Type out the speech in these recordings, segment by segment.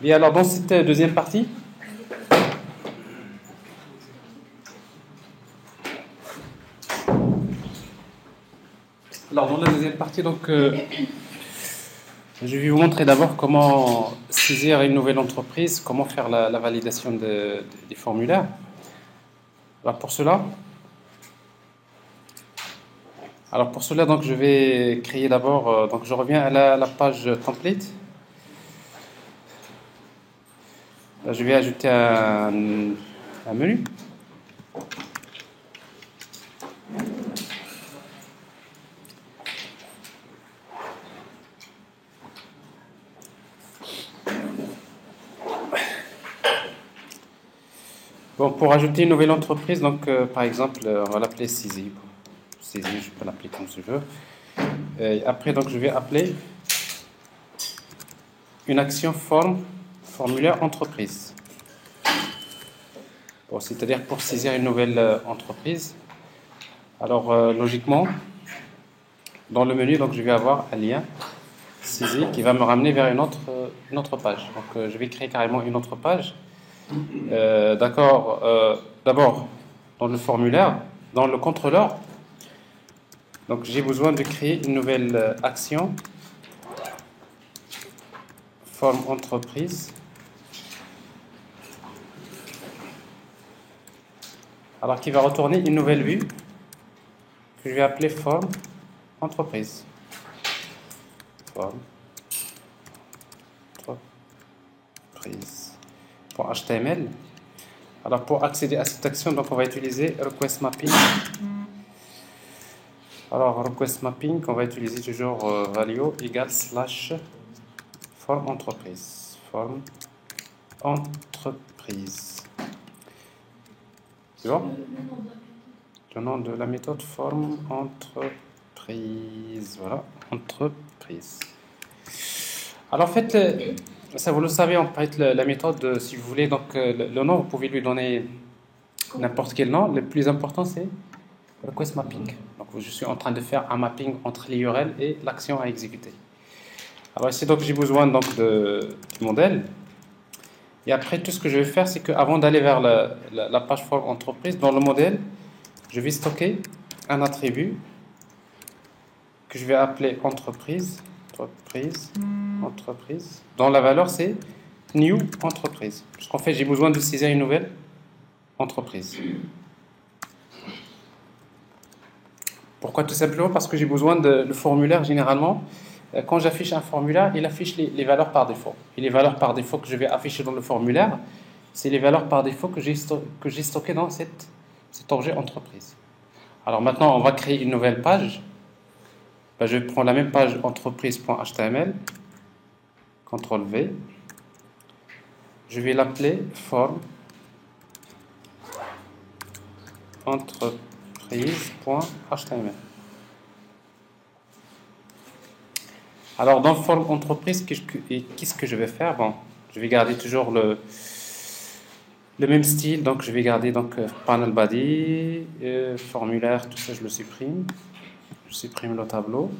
Bien, alors dans cette deuxième partie, je vais vous montrer d'abord comment saisir une nouvelle entreprise, comment faire la validation des formulaires. Alors pour cela, donc je vais créer d'abord, donc je reviens à la page template. Là, je vais ajouter un menu. Bon, pour ajouter une nouvelle entreprise, donc par exemple, on va l'appeler CISI. CISI, je peux l'appeler comme je veux. Et après, donc je vais appeler une action formulaire entreprise. Bon, c'est-à-dire pour saisir une nouvelle entreprise. Alors, logiquement, dans le menu, donc je vais avoir un lien CISI qui va me ramener vers une autre page. Donc, je vais créer carrément une autre page. D'accord. D'abord, dans le formulaire, dans le contrôleur, donc j'ai besoin de créer une nouvelle action forme entreprise. Alors qui va retourner une nouvelle vue que je vais appeler forme entreprise. Forme entreprise. Pour HTML. Alors pour accéder à cette action, donc on va utiliser request mapping. Alors request mapping, on va utiliser toujours value égale slash forme entreprise. Forme entreprise. C'est bon? Le nom de la méthode forme entreprise. Voilà, entreprise. Alors en fait, ça vous le savez, en fait, la méthode, si vous voulez, donc le nom, vous pouvez lui donner n'importe quel nom. Le plus important, c'est request mapping. Donc je suis en train de faire un mapping entre l'URL et l'action à exécuter. Alors ici, donc j'ai besoin donc du modèle. Et après, tout ce que je vais faire, c'est qu'avant d'aller vers la page forme entreprise, dans le modèle, je vais stocker un attribut que je vais appeler entreprise, dont la valeur c'est new entreprise. Parce qu'en fait, j'ai besoin de saisir une nouvelle entreprise. Pourquoi? Tout simplement parce que j'ai besoin le formulaire généralement. Quand j'affiche un formulaire, il affiche les valeurs par défaut. Et les valeurs par défaut que je vais afficher dans le formulaire, c'est les valeurs par défaut que j'ai stockées dans cet objet entreprise. Alors maintenant, on va créer une nouvelle page. Ben, je vais prendre la même page entreprise.html, CTRL V. Je vais l'appeler forme entreprise.html. Alors, dans forme entreprise, qu'est-ce que je vais faire? Bon, je vais garder toujours le même style. Donc, je vais garder donc panel body, formulaire, tout ça, je le supprime. Je supprime le tableau.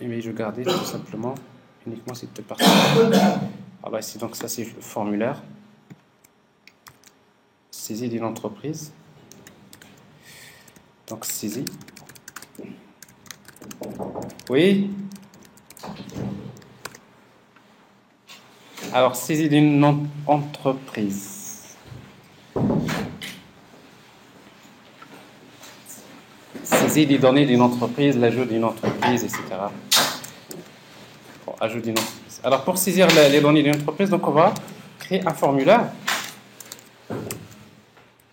Et mais je garder tout simplement uniquement cette partie. Alors ici, donc ça, c'est le formulaire. Saisie d'une entreprise. Donc, saisie. Oui. Alors, saisie d'une entreprise. Saisie des données d'une entreprise, l'ajout d'une entreprise, etc. Bon, ajout d'une entreprise. Alors, pour saisir les données d'une entreprise, donc on va créer un formulaire.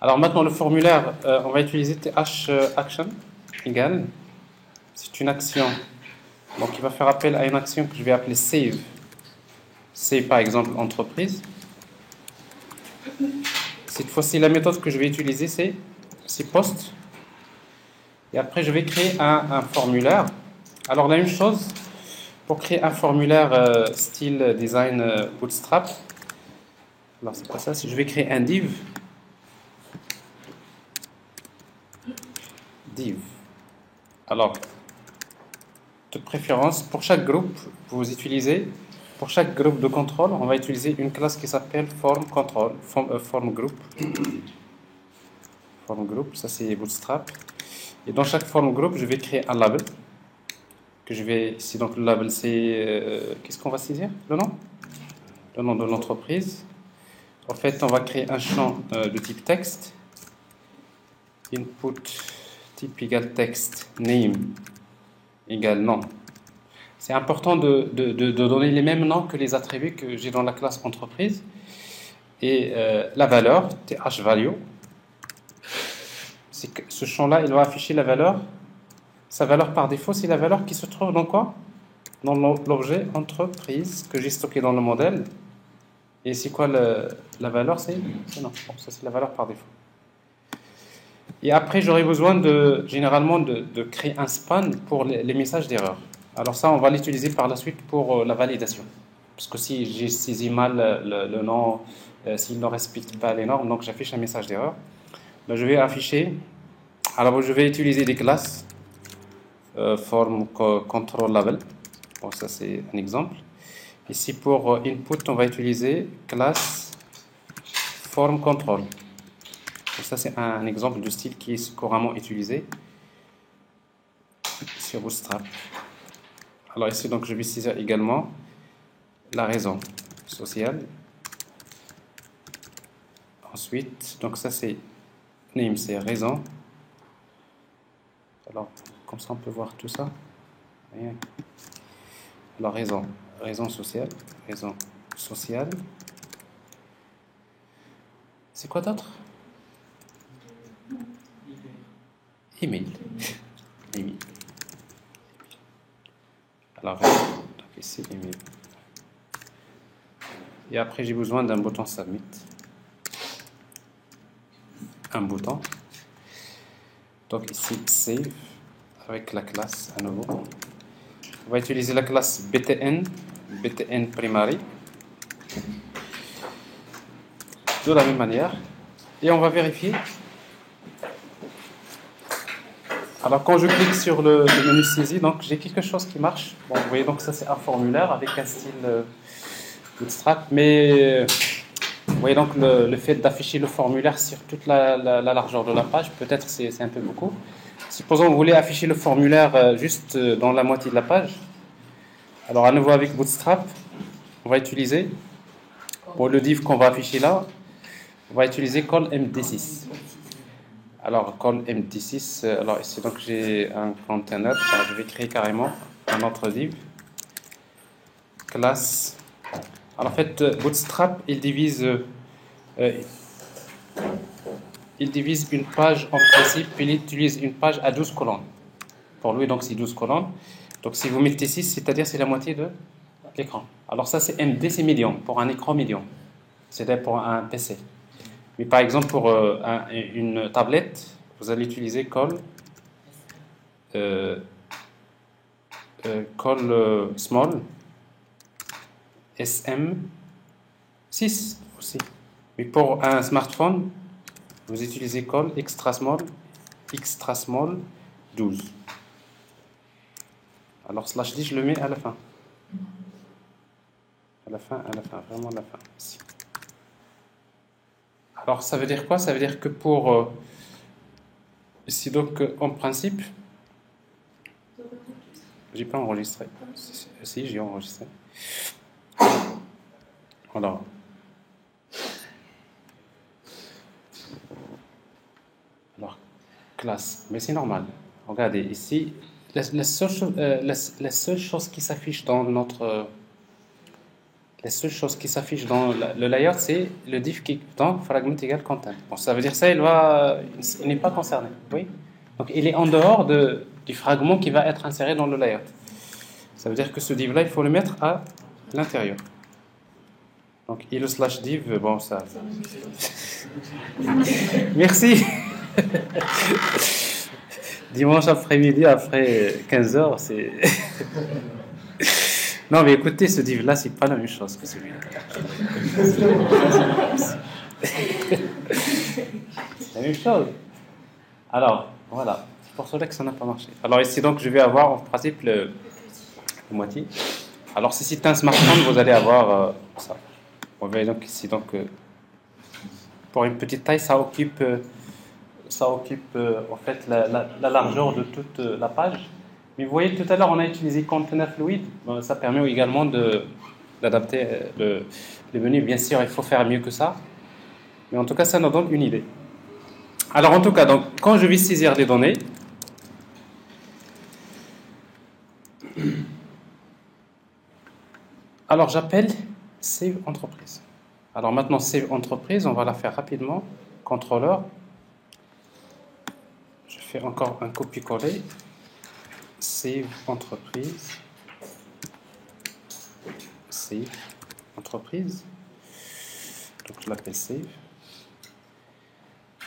Alors maintenant, le formulaire, on va utiliser action égale. C'est une action. Donc, il va faire appel à une action que je vais appeler save. Save, par exemple, entreprise. Cette fois-ci, la méthode que je vais utiliser, c'est post. Et après, je vais créer un formulaire. Alors, la même chose, pour créer un formulaire style design bootstrap. Alors, c'est pas ça. Si je vais créer un div. Alors, de préférence, pour chaque groupe, vous utilisez pour chaque groupe de contrôle, on va utiliser une classe qui s'appelle form control, form group. Form group, ça c'est Bootstrap. Et dans chaque form group, je vais créer un label. Que je vais ici, donc le label c'est. Qu'est-ce qu'on va saisir? Le nom? Le nom de l'entreprise. En fait, on va créer un champ de type texte. Input type égale texte, name égale nom. C'est important de donner les mêmes noms que les attributs que j'ai dans la classe entreprise. Et la valeur, thValue, c'est que ce champ-là, il va afficher la valeur. Sa valeur par défaut, c'est la valeur qui se trouve dans quoi? Dans l'objet entreprise que j'ai stocké dans le modèle. Et c'est quoi la valeur? C'est non. Bon, ça, c'est la valeur par défaut. Et après, j'aurai besoin généralement de créer un span pour les messages d'erreur. Alors ça, on va l'utiliser par la suite pour la validation. Parce que si j'ai saisi mal le nom, s'il ne respecte pas les normes, donc j'affiche un message d'erreur. Ben, je vais afficher. Alors je vais utiliser des classes form control label. Bon, ça c'est un exemple. Ici pour input, on va utiliser classe form control. Donc, ça c'est un exemple de style qui est couramment utilisé sur Bootstrap. Alors ici, donc, je vais saisir également la raison sociale. Ensuite, donc ça c'est name, c'est raison. Alors, comme ça on peut voir tout ça. Rien. Alors raison sociale, C'est quoi d'autre? Email. Email. Alors, donc ici, email. Et après, j'ai besoin d'un bouton Submit. Un bouton. Donc ici, Save, avec la classe à nouveau. On va utiliser la classe btn primary. De la même manière. Et on va vérifier. Alors quand je clique sur le menu saisie, donc j'ai quelque chose qui marche. Bon, vous voyez donc ça c'est un formulaire avec un style Bootstrap, mais vous voyez donc le fait d'afficher le formulaire sur toute la largeur de la page, peut-être c'est un peu beaucoup. Supposons que vous voulez afficher le formulaire juste dans la moitié de la page. Alors à nouveau avec Bootstrap, on va utiliser, pour le div qu'on va afficher là, on va utiliser call MD6. Alors, call MD6, alors ici donc j'ai un container, alors je vais créer carrément un autre div, classe. Alors en fait, Bootstrap, il divise une page en principe, il utilise une page à 12 colonnes. Pour lui, donc c'est 12 colonnes. Donc si vous mettez 6, c'est-à-dire c'est la moitié de l'écran. Alors ça c'est MD, c'est médium, pour un écran médium. C'est-à-dire pour un PC. Mais par exemple, pour une tablette, vous allez utiliser call small SM6 aussi. Mais pour un smartphone, vous utilisez call extra small 12. Alors /d, je le mets à la fin. À la fin, vraiment à la fin. Ici. Alors, ça veut dire quoi? Ça veut dire que pour... ici, donc, en principe... J'ai pas enregistré. Si, j'ai enregistré. Alors... classe. Mais c'est normal. Regardez, ici, la seule chose qui s'affiche dans notre... la seule chose qui s'affiche dans le layout, c'est le div qui donc fragment égale content. Bon, ça veut dire ça, il n'est pas concerné. Oui. Donc il est en dehors du fragment qui va être inséré dans le layout. Ça veut dire que ce div-là, il faut le mettre à l'intérieur. Donc ilo/div, bon ça. Merci. Dimanche après-midi, après 15h, c'est. Non, mais écoutez, ce div-là, c'est pas la même chose que celui-là. C'est la même chose. Alors, voilà. C'est pour cela que ça n'a pas marché. Alors ici, donc, je vais avoir en principe le moitié. Alors, si c'est un smartphone, vous allez avoir ça. Vous voyez donc ici, donc, pour une petite taille, ça occupe en fait la largeur de toute la page. Mais vous voyez, tout à l'heure, on a utilisé Container Fluid. Bon, ça permet également d'adapter les menus. Bien sûr, il faut faire mieux que ça. Mais en tout cas, ça nous donne une idée. Alors, en tout cas, donc, quand je vais saisir des données, alors j'appelle Save Entreprise. Alors maintenant, Save Entreprise, on va la faire rapidement. Contrôleur. Je fais encore un copier-coller. Save Entreprise. Save Entreprise. Donc je l'appelle Save.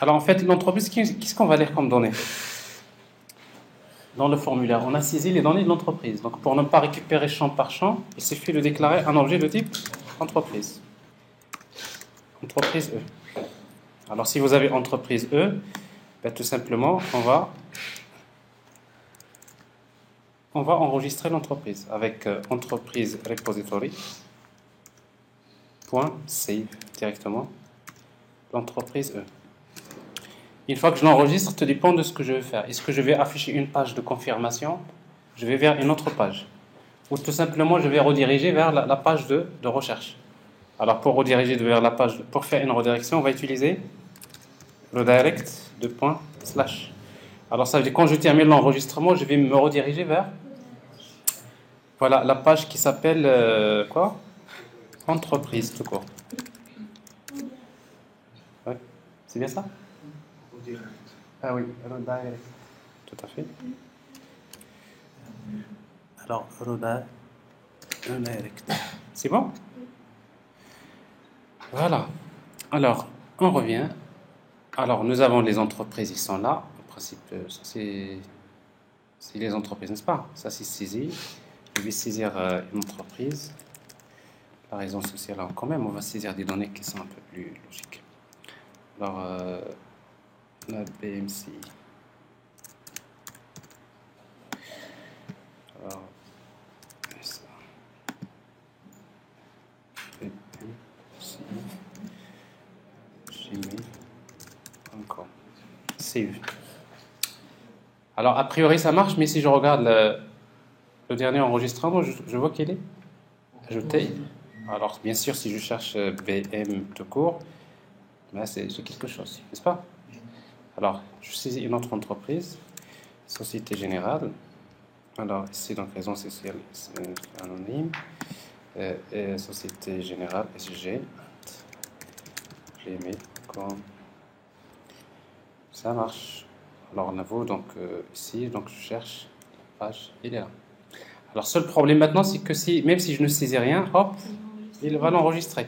Alors en fait, l'entreprise, qu'est-ce qu'on va lire comme données? Dans le formulaire, on a saisi les données de l'entreprise. Donc pour ne pas récupérer champ par champ, il suffit de déclarer un objet de type entreprise. Entreprise E. Alors si vous avez entreprise E, ben, tout simplement, on va enregistrer l'entreprise avec entreprise repository .save directement l'entreprise E. Une fois que je l'enregistre, tout dépend de ce que je vais faire. Est-ce que je vais afficher une page de confirmation? Je vais vers une autre page. Ou tout simplement, je vais rediriger vers la page de recherche. Alors, pour rediriger vers la page, pour faire une redirection, on va utiliser redirect de /. Alors, ça veut dire que quand je termine l'enregistrement, je vais me rediriger vers voilà, la page qui s'appelle quoi? Entreprise, tout court. Ouais. C'est bien ça? Ah oui, redirect. Tout à fait. Alors, redirect. C'est bon? Voilà. Alors, on revient. Alors, nous avons les entreprises, ils sont là. En principe, ça c'est les entreprises, n'est-ce pas? Ça c'est saisi. Je vais saisir une entreprise. La raison sociale, quand même, on va saisir des données qui sont un peu plus logiques. Alors, la BMC. Alors, ça. BMC. Gmail.com. Save. Alors, a priori, ça marche, mais si je regarde le dernier enregistrement, je vois qu'il est ajouté. Alors, bien sûr, si je cherche BM tout court, ben c'est quelque chose, n'est-ce pas? Alors, je saisis une autre entreprise, Société Générale. Alors, ici, donc, raison sociale anonyme, et Société Générale, SG. Je les mets comme ça marche. Alors, on a donc ici, donc je cherche la page, il est là. Alors, seul problème maintenant, c'est que même si je ne saisis rien, hop, il va l'enregistrer.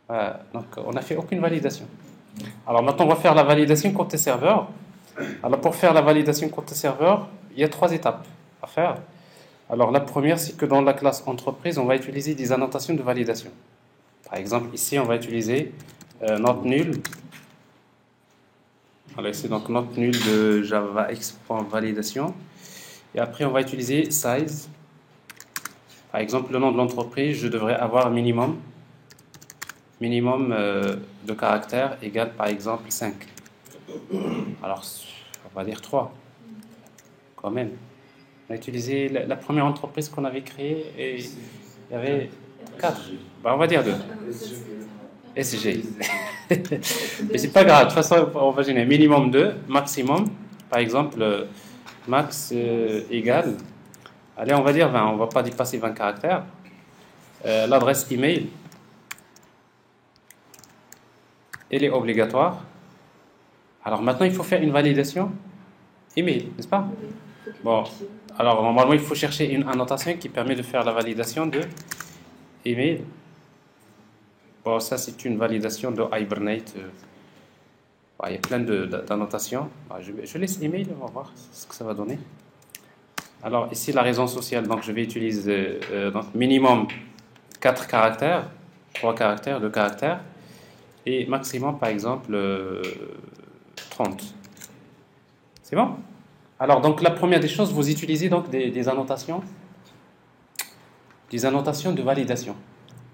Donc, on n'a fait aucune validation. Alors, maintenant, on va faire la validation côté serveur. Alors, pour faire la validation côté serveur, il y a 3 étapes à faire. Alors, la première, c'est que dans la classe entreprise, on va utiliser des annotations de validation. Par exemple, ici, on va utiliser note nulle. Alors, ici, donc, note nulle de javax.validation. Et après, on va utiliser size. Par exemple, le nom de l'entreprise, je devrais avoir minimum de caractères égal, par exemple, 5. Alors, on va dire 3. Quand même. On a utilisé la première entreprise qu'on avait créée et il y avait 4. Ben, on va dire 2. SG. Mais c'est pas grave. De toute façon, on va gêner. Minimum 2, maximum. Par exemple, max égale. Allez, on va dire 20. On ne va pas dépasser 20 caractères. L'adresse email. Elle est obligatoire. Alors maintenant, il faut faire une validation email, n'est-ce pas? Bon, alors normalement, il faut chercher une annotation qui permet de faire la validation de email. Bon, ça c'est une validation de Hibernate. Il y a plein d'annotations. Je laisse email, on va voir ce que ça va donner. Alors ici, la raison sociale, donc je vais utiliser donc minimum 4 caractères, 3 caractères, 2 caractères. Et maximum, par exemple, 30. C'est bon? Alors, donc, la première des choses, vous utilisez donc des annotations des annotations de validation.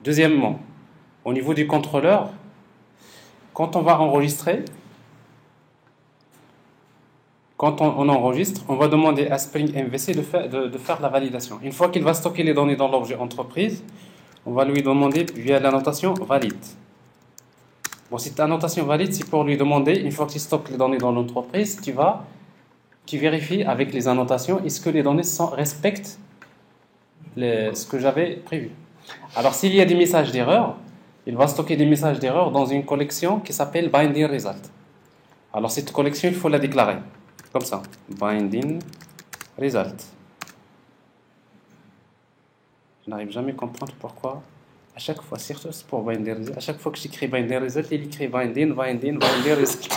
Deuxièmement, au niveau du contrôleur, quand on va enregistrer, quand on enregistre, on va demander à Spring MVC de faire la validation. Une fois qu'il va stocker les données dans l'objet entreprise, on va lui demander via l'annotation valide. Bon, cette annotation valide, c'est pour lui demander, une fois qu'il stocke les données dans l'entreprise, tu vérifies avec les annotations, est-ce que les données respectent ce que j'avais prévu. Alors, s'il y a des messages d'erreur, il va stocker des messages d'erreur dans une collection qui s'appelle binding result. Alors, cette collection, il faut la déclarer. Comme ça. Binding result. Je n'arrive jamais à comprendre pourquoi. À chaque fois, surtout pour binding result, à chaque fois que j'écris binding result, il écrit binding result.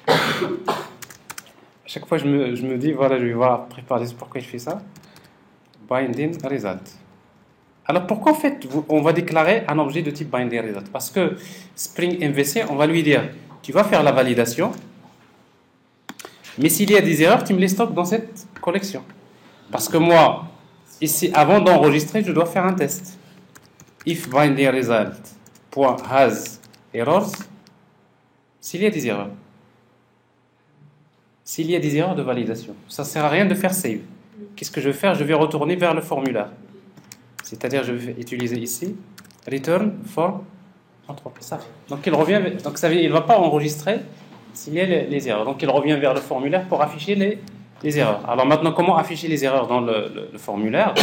À chaque fois, je me dis, voilà, je vais voir préparer pourquoi il fait ça. Binding result. Alors pourquoi en fait on va déclarer un objet de type binding result? Parce que Spring MVC, on va lui dire, tu vas faire la validation, mais s'il y a des erreurs, tu me les stockes dans cette collection. Parce que moi, ici, avant d'enregistrer, je dois faire un test. If binding result.has errors, s'il y a des erreurs. S'il y a des erreurs de validation, ça ne sert à rien de faire save. Qu'est-ce que je vais faire? Je vais retourner vers le formulaire. C'est-à-dire, je vais utiliser ici return for entreprise. Donc, il revient. Donc, ça veut dire, il ne va pas enregistrer s'il y a les erreurs. Donc, il revient vers le formulaire pour afficher les erreurs. Alors, maintenant, comment afficher les erreurs dans le formulaire?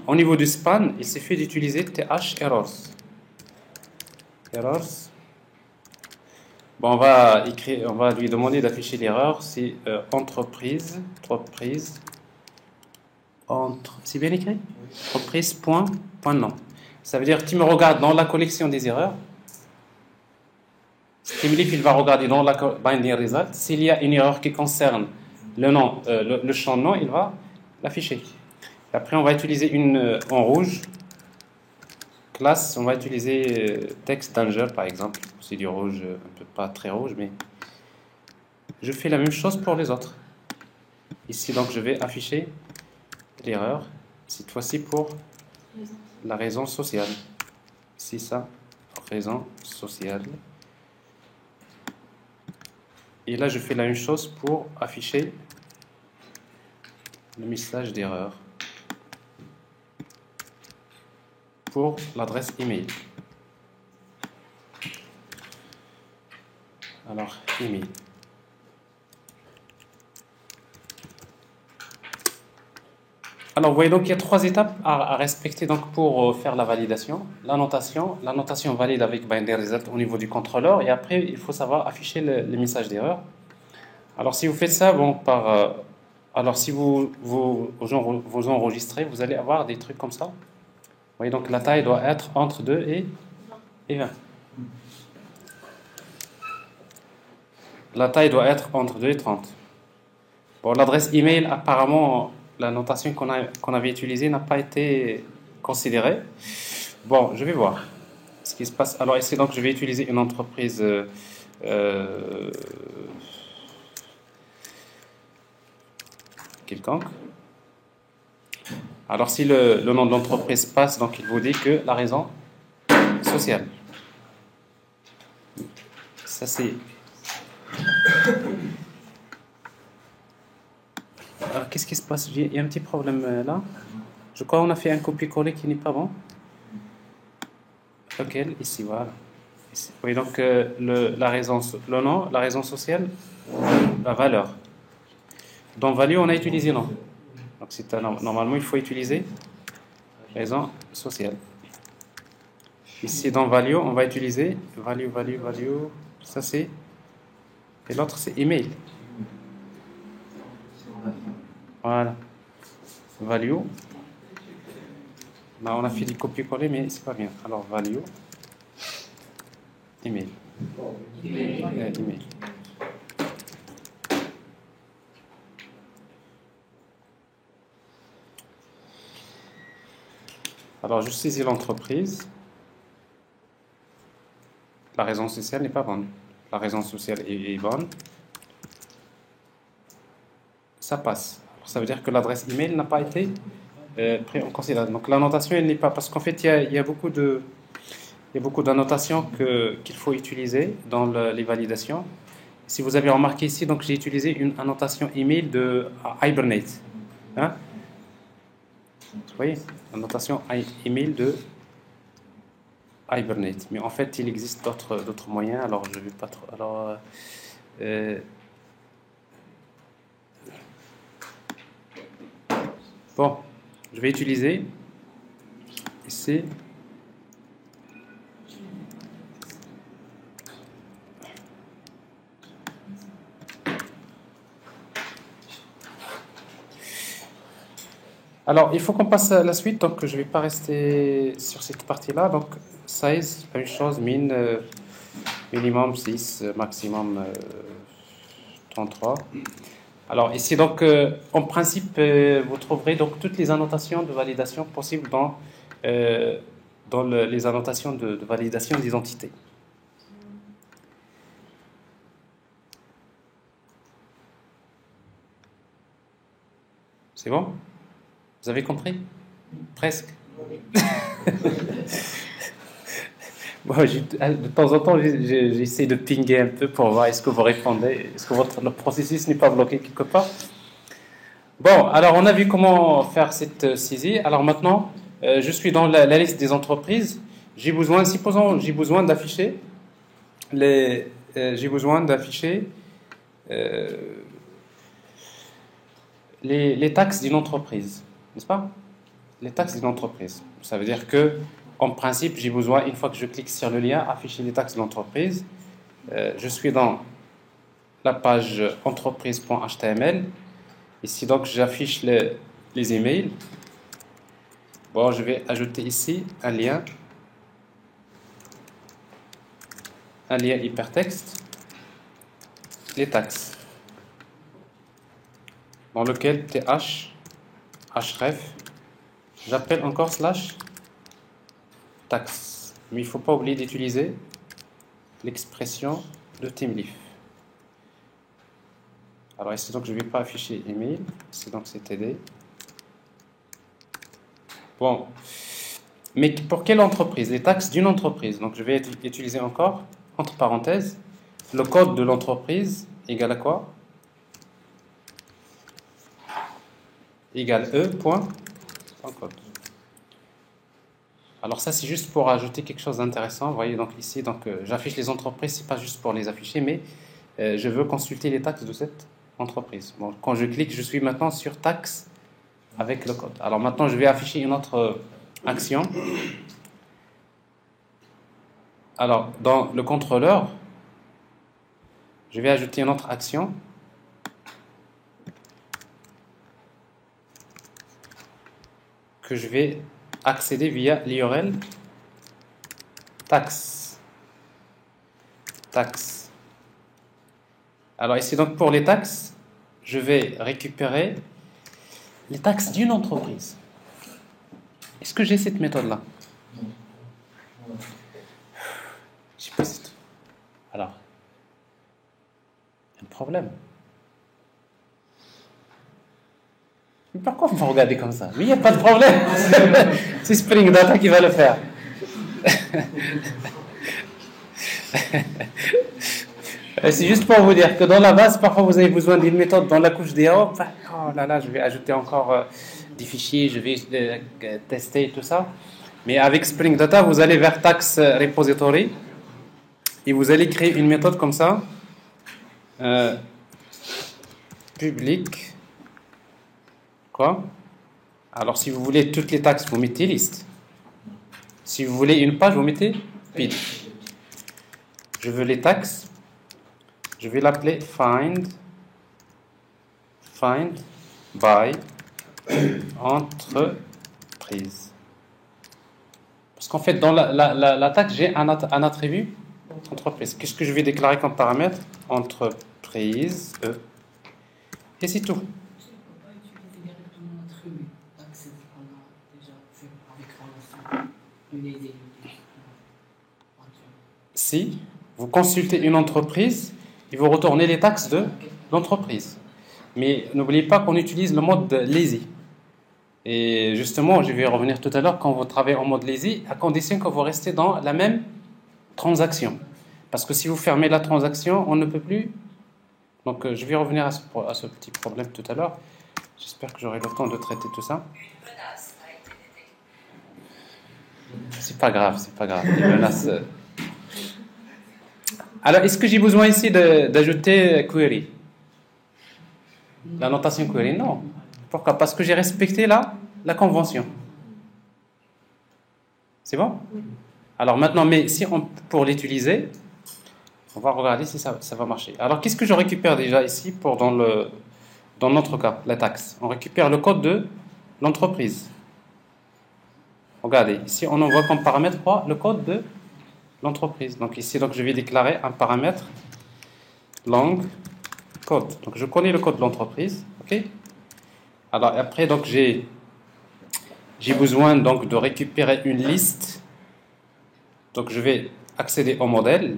Au niveau du span, il suffit d'utiliser th errors. Errors. Bon, on va lui demander d'afficher l'erreur. C'est entreprise. C'est bien écrit? Entreprise point nom. Ça veut dire que tu me regardes dans la collection des erreurs. Stimulif, il va regarder dans la binding result. S'il y a une erreur qui concerne le nom, le champ nom, il va l'afficher. Après, on va utiliser une en rouge. Classe, on va utiliser text danger par exemple. C'est du rouge, un peu pas très rouge, mais je fais la même chose pour les autres. Ici, donc, je vais afficher l'erreur, cette fois-ci pour la raison sociale. Ici, ça, raison sociale. Et là, je fais la même chose pour afficher le message d'erreur pour l'adresse email. Alors, email. Alors, vous voyez donc il y a 3 étapes à respecter donc, pour faire la validation. L'annotation valide avec binding result au niveau du contrôleur. Et après, il faut savoir afficher les messages d'erreur. Alors, si vous faites ça, bon, alors si vous enregistrez, vous allez avoir des trucs comme ça. Vous voyez, donc la taille doit être entre 2 et 20. La taille doit être entre 2 et 30. Bon, l'adresse email, apparemment, la notation qu'on avait utilisée n'a pas été considérée. Bon, je vais voir ce qui se passe. Alors ici, donc, je vais utiliser une entreprise quelconque. Alors, si le nom de l'entreprise passe, donc il vous dit que la raison sociale. Ça, c'est... Alors, qu'est-ce qui se passe? Il y a un petit problème là. Je crois qu'on a fait un copier-coller qui n'est pas bon. Lequel? Ici, voilà. Ici. Oui, donc le nom, la raison sociale, la valeur. Dans value, on a utilisé nom. Donc normalement, il faut utiliser raison sociale. Ici, dans value, on va utiliser value. Ça, c'est... Et l'autre, c'est email. Voilà. Value. Là, on a fait du copier-coller, mais c'est pas bien. Alors, value. Email. Email. Alors, je saisis l'entreprise. La raison sociale n'est pas bonne. La raison sociale est bonne. Ça passe. Alors, ça veut dire que l'adresse email n'a pas été pris en considération. Donc l'annotation, elle n'est pas... Parce qu'en fait, il y a beaucoup de... Il y a beaucoup d'annotations qu'il faut utiliser dans les validations. Si vous avez remarqué ici, donc j'ai utilisé une annotation email de Hibernate. Hein? Vous voyez, annotation email de Hibernate. Mais en fait, il existe d'autres moyens. Alors, je ne vais pas trop. Alors, bon, je vais utiliser ici. Alors, il faut qu'on passe à la suite, donc je ne vais pas rester sur cette partie-là. Donc, size, même chose, minimum 6, maximum 33. Alors, ici, donc, en principe, vous trouverez donc toutes les annotations de validation possibles dans les annotations de validation d'identité. C'est bon? Vous avez compris? Presque. Bon, de temps en temps, j'essaie de pinguer un peu pour voir est-ce que vous répondez, est-ce que le processus n'est pas bloqué quelque part. Bon, alors on a vu comment faire cette saisie. Alors maintenant, je suis dans la liste des entreprises. J'ai besoin, supposons, j'ai besoin d'afficher les taxes d'une entreprise. N'est-ce pas? Les taxes d'une entreprise. Ça veut dire que, en principe, j'ai besoin, une fois que je clique sur le lien, afficher les taxes de l'entreprise. Je suis dans la page entreprise.html. Ici, donc, j'affiche les emails. Bon, je vais ajouter ici un lien hypertexte, les taxes, dans lequel href, j'appelle encore / taxe. Mais il ne faut pas oublier d'utiliser l'expression de TeamLeaf. Alors ici, donc, je ne vais pas afficher email. Ici, donc, c'est TD. Bon. Mais pour quelle entreprise? Les taxes d'une entreprise. Donc, je vais utiliser encore, entre parenthèses, le code de l'entreprise égale à quoi? Égale e.code. Alors ça, c'est juste pour ajouter quelque chose d'intéressant. Vous voyez, donc ici, donc, j'affiche les entreprises, c'est pas juste pour les afficher, mais je veux consulter les taxes de cette entreprise. Bon, quand je clique, je suis maintenant sur taxes avec le code. Alors maintenant, je vais afficher une autre action. Alors, dans le contrôleur, je vais ajouter une autre action. Que je vais accéder via l'URL taxe. Alors ici, donc, pour les taxes, je vais récupérer les taxes d'une entreprise. Est-ce que j'ai cette méthode-là? Je sais pas si tout. Alors, il y a un problème. Mais pourquoi vous me regardez comme ça? Mais il n'y a pas de problème. C'est Spring Data qui va le faire. C'est juste pour vous dire que dans la base, parfois vous avez besoin d'une méthode dans la couche des oh là là, je vais ajouter encore des fichiers, je vais tester tout ça. Mais avec Spring Data, vous allez vers Tax Repository et vous allez créer une méthode comme ça, public. Quoi? Alors, si vous voulez toutes les taxes, vous mettez liste. Si vous voulez une page, vous mettez pid. Je veux les taxes. Je vais l'appeler find by entreprise. Parce qu'en fait, dans la taxe, j'ai un attribut entreprise. Qu'est-ce que je vais déclarer comme paramètre? Entreprise. Et c'est tout. Si vous consultez une entreprise, il vous retournez les taxes de l'entreprise. Mais n'oubliez pas qu'on utilise le mode lazy. Et justement, je vais revenir tout à l'heure quand vous travaillez en mode lazy, à condition que vous restez dans la même transaction. Parce que si vous fermez la transaction, on ne peut plus. Donc, je vais revenir à ce petit problème tout à l'heure. J'espère que j'aurai le temps de traiter tout ça. C'est pas grave, c'est pas grave. Les menaces. Alors, est-ce que j'ai besoin ici d'ajouter query? La notation query? Non. Pourquoi? Parce que j'ai respecté la convention. C'est bon? Alors maintenant, mais si pour l'utiliser, on va regarder si ça va marcher. Alors, qu'est-ce que je récupère déjà ici dans notre cas, la taxe? On récupère le code de l'entreprise. Regardez, ici, on envoie comme paramètre quoi? Le code de l'entreprise. Donc ici, donc, je vais déclarer un paramètre long code. Donc, je connais le code de l'entreprise. OK? Alors, après, donc, j'ai besoin donc de récupérer une liste. Donc, je vais accéder au modèle.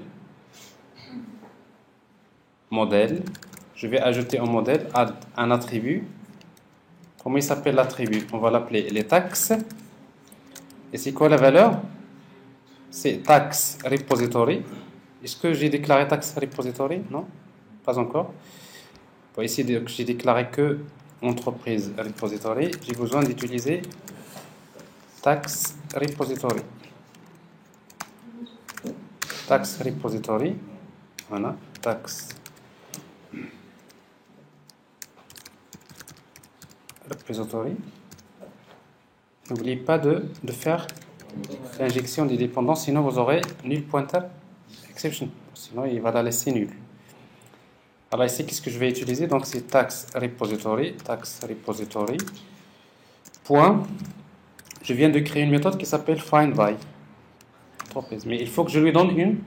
Modèle. Je vais ajouter un modèle, add un attribut. Comment il s'appelle l'attribut? On va l'appeler les taxes. Et c'est quoi la valeur? C'est tax repository. Est-ce que j'ai déclaré tax repository? Non, pas encore. Bon, ici, j'ai déclaré que entreprise repository. J'ai besoin d'utiliser tax repository. Tax repository. Voilà, tax repository. N'oubliez pas de faire l'injection des dépendances, sinon vous aurez null pointer exception. Sinon, il va la laisser nulle. Alors ici, qu'est-ce que je vais utiliser? Donc c'est tax repository, point. Je viens de créer une méthode qui s'appelle find by entreprise. Mais il faut que je lui donne une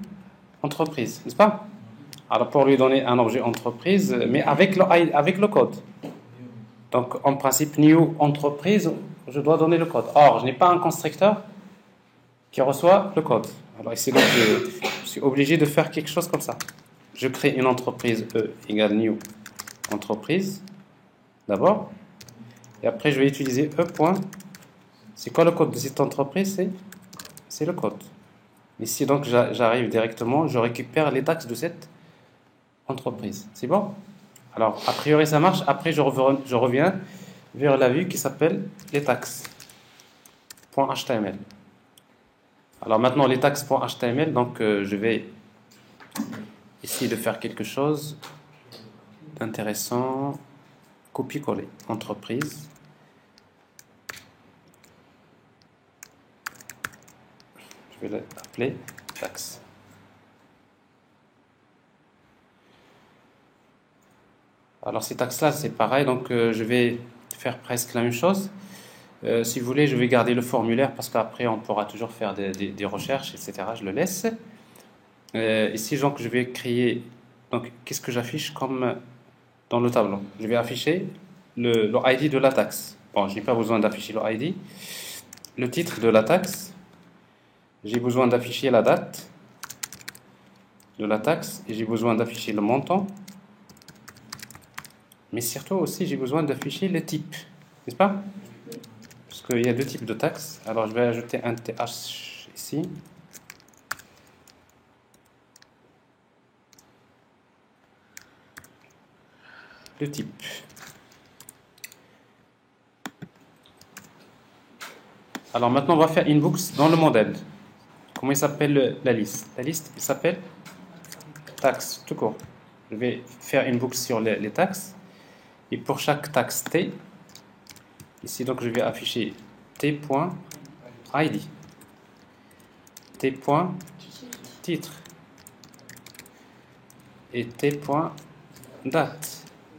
entreprise, n'est-ce pas? Alors pour lui donner un objet entreprise, mais avec le code. Donc en principe, new entreprise, je dois donner le code. Or, je n'ai pas un constructeur qui reçoit le code. Alors ici, donc, je suis obligé de faire quelque chose comme ça. Je crée une entreprise E égale new entreprise, d'abord. Et après, je vais utiliser E point. C'est quoi le code de cette entreprise? C'est le code. Ici, donc, j'arrive directement, je récupère les taxes de cette entreprise. C'est bon? Alors, a priori, ça marche. Après, je reviens vers la vue qui s'appelle les taxes. .html. Alors maintenant, les taxes.html, donc je vais essayer de faire quelque chose d'intéressant. Copier-coller. Entreprise. Je vais l'appeler taxe. Alors ces taxes-là, c'est pareil, donc je vais faire presque la même chose. Si vous voulez, je vais garder le formulaire parce qu'après, on pourra toujours faire des recherches, etc. Je le laisse. Ici, donc, je vais créer... Donc, qu'est-ce que j'affiche comme dans le tableau? Je vais afficher le ID de la taxe. Bon, je n'ai pas besoin d'afficher le ID. Le titre de la taxe. J'ai besoin d'afficher la date de la taxe. Et j'ai besoin d'afficher le montant. Mais surtout aussi, j'ai besoin d'afficher le type. N'est-ce pas? Parce qu'il y a deux types de taxes. Alors, je vais ajouter un TH ici. Le type. Alors maintenant, on va faire inbox dans le modèle. Comment il s'appelle la liste? La liste, il s'appelle taxe, tout court. Je vais faire une boucle sur les taxes. Et pour chaque taxe T, ici donc je vais afficher T.id, T.titre et T.date.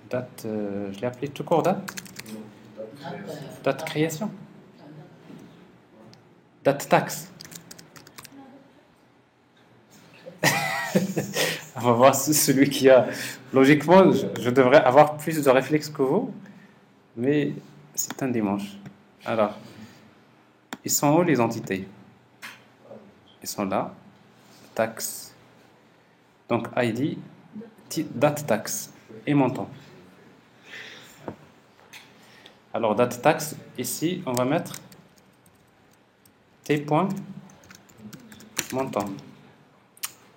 Date, je l'ai appelé tout court date. Date création. Date taxe. On va voir celui qui a... Logiquement, je devrais avoir plus de réflexes que vous, mais c'est un dimanche. Alors, ils sont où les entités? Ils sont là. Taxe. Donc, ID, date taxe et montant. Alors, date taxe, ici, on va mettre T.montant.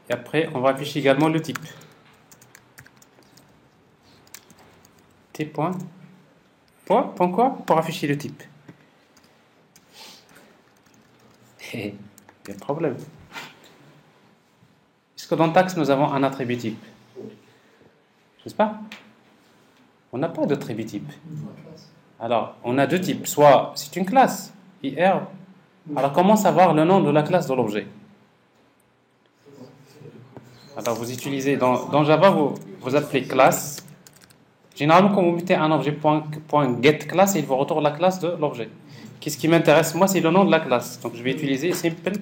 Et après, on va afficher également le type. Point quoi? Pour afficher le type. Il y a un problème. Est-ce que dans taxe, nous avons un attribut type? N'est-ce pas? On n'a pas d'attribut type. Alors, on a deux types. Soit c'est une classe, IR. Alors, comment savoir le nom de la classe de l'objet? Alors, vous utilisez dans Java, vous appelez classe. Généralement, quand vous mettez un objet point .getClass, il vous retourne la classe de l'objet. Qu'est-ce qui m'intéresse, moi, c'est le nom de la classe. Donc, je vais utiliser simple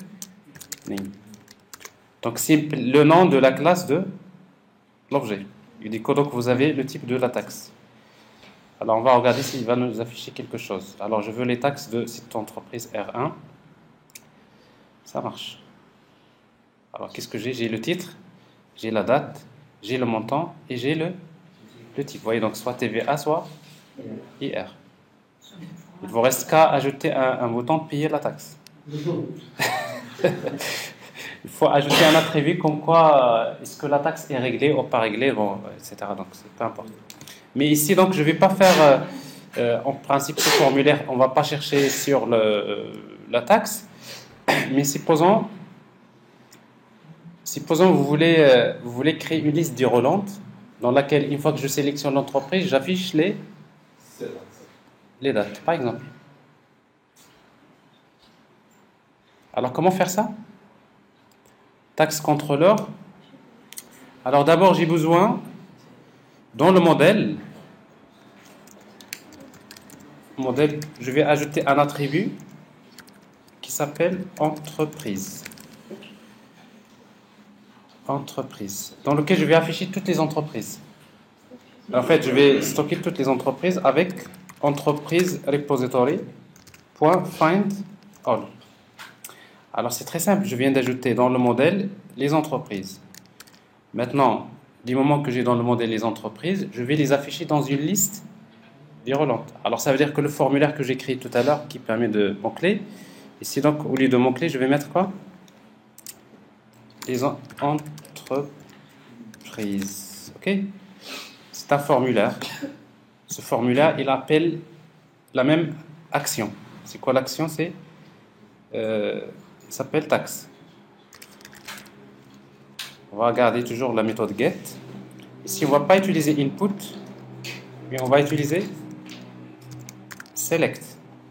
name. Donc, simple, le nom de la classe de l'objet. Il dit que donc vous avez le type de la taxe. Alors, on va regarder s'il va nous afficher quelque chose. Alors, je veux les taxes de cette entreprise R1. Ça marche. Alors, qu'est-ce que j'ai? J'ai le titre, j'ai la date, j'ai le montant et j'ai le type. Vous voyez, donc soit TVA, soit IR. Il vous reste qu'à ajouter un bouton payer la taxe. Il faut ajouter un attribut comme quoi est-ce que la taxe est réglée ou pas réglée, bon, etc. Donc, c'est peu importe. Mais ici, donc, je ne vais pas faire, en principe, ce formulaire, on ne va pas chercher sur la taxe. Mais supposons vous voulez créer une liste déroulante dans laquelle, une fois que je sélectionne l'entreprise, j'affiche les dates, par exemple. Alors, comment faire ça? Taxe contrôleur. Alors, d'abord, j'ai besoin, dans le modèle, je vais ajouter un attribut qui s'appelle entreprise. Dans lequel je vais afficher toutes les entreprises. En fait, je vais stocker toutes les entreprises avec entreprise repository.find all. Alors, c'est très simple. Je viens d'ajouter dans le modèle les entreprises. Maintenant, du moment que j'ai dans le modèle les entreprises, je vais les afficher dans une liste déroulante. Alors, ça veut dire que le formulaire que j'ai créé tout à l'heure, qui permet de mots-clés, ici, donc, au lieu de mots-clés, je vais mettre quoi? Les entreprises. OK? C'est un formulaire. Ce formulaire, il appelle la même action. C'est quoi l'action? Il s'appelle taxe. On va regarder toujours la méthode get. Ici, on ne va pas utiliser input, mais on va utiliser select.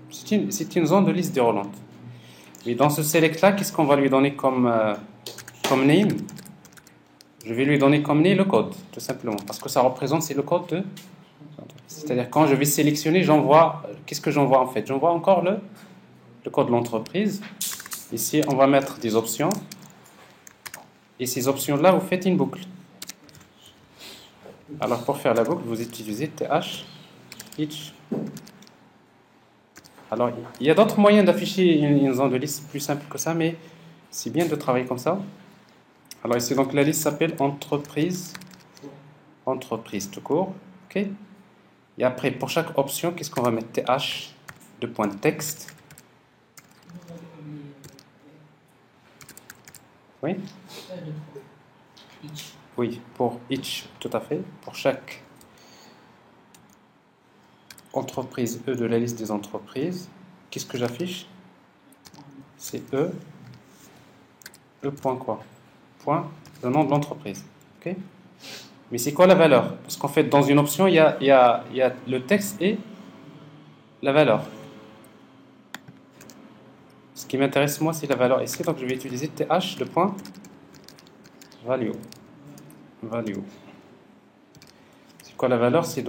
C'est une zone de liste déroulante. Et dans ce select-là, qu'est-ce qu'on va lui donner comme name? Je vais lui donner comme name le code, tout simplement. Parce que ça représente, c'est le code de... C'est-à-dire, quand je vais sélectionner, j'envoie... Qu'est-ce que j'envoie en fait? J'envoie encore le code de l'entreprise. Ici, on va mettre des options. Et ces options-là, vous faites une boucle. Alors, pour faire la boucle, vous utilisez th each. Alors, il y a d'autres moyens d'afficher une zone de liste plus simple que ça, mais c'est bien de travailler comme ça. Alors, ici, donc, la liste s'appelle entreprise tout court. OK? Et après, pour chaque option, qu'est-ce qu'on va mettre? th de point texte. Oui? Oui, pour each, tout à fait. Pour chaque entreprise E de la liste des entreprises, qu'est-ce que j'affiche? C'est E point quoi? Point, le nom de l'entreprise. OK? Mais c'est quoi la valeur? Parce qu'en fait, dans une option, il y a le texte et la valeur. Ce qui m'intéresse, moi, c'est la valeur ici. Donc, je vais utiliser th de point value. C'est quoi la valeur? C'est $.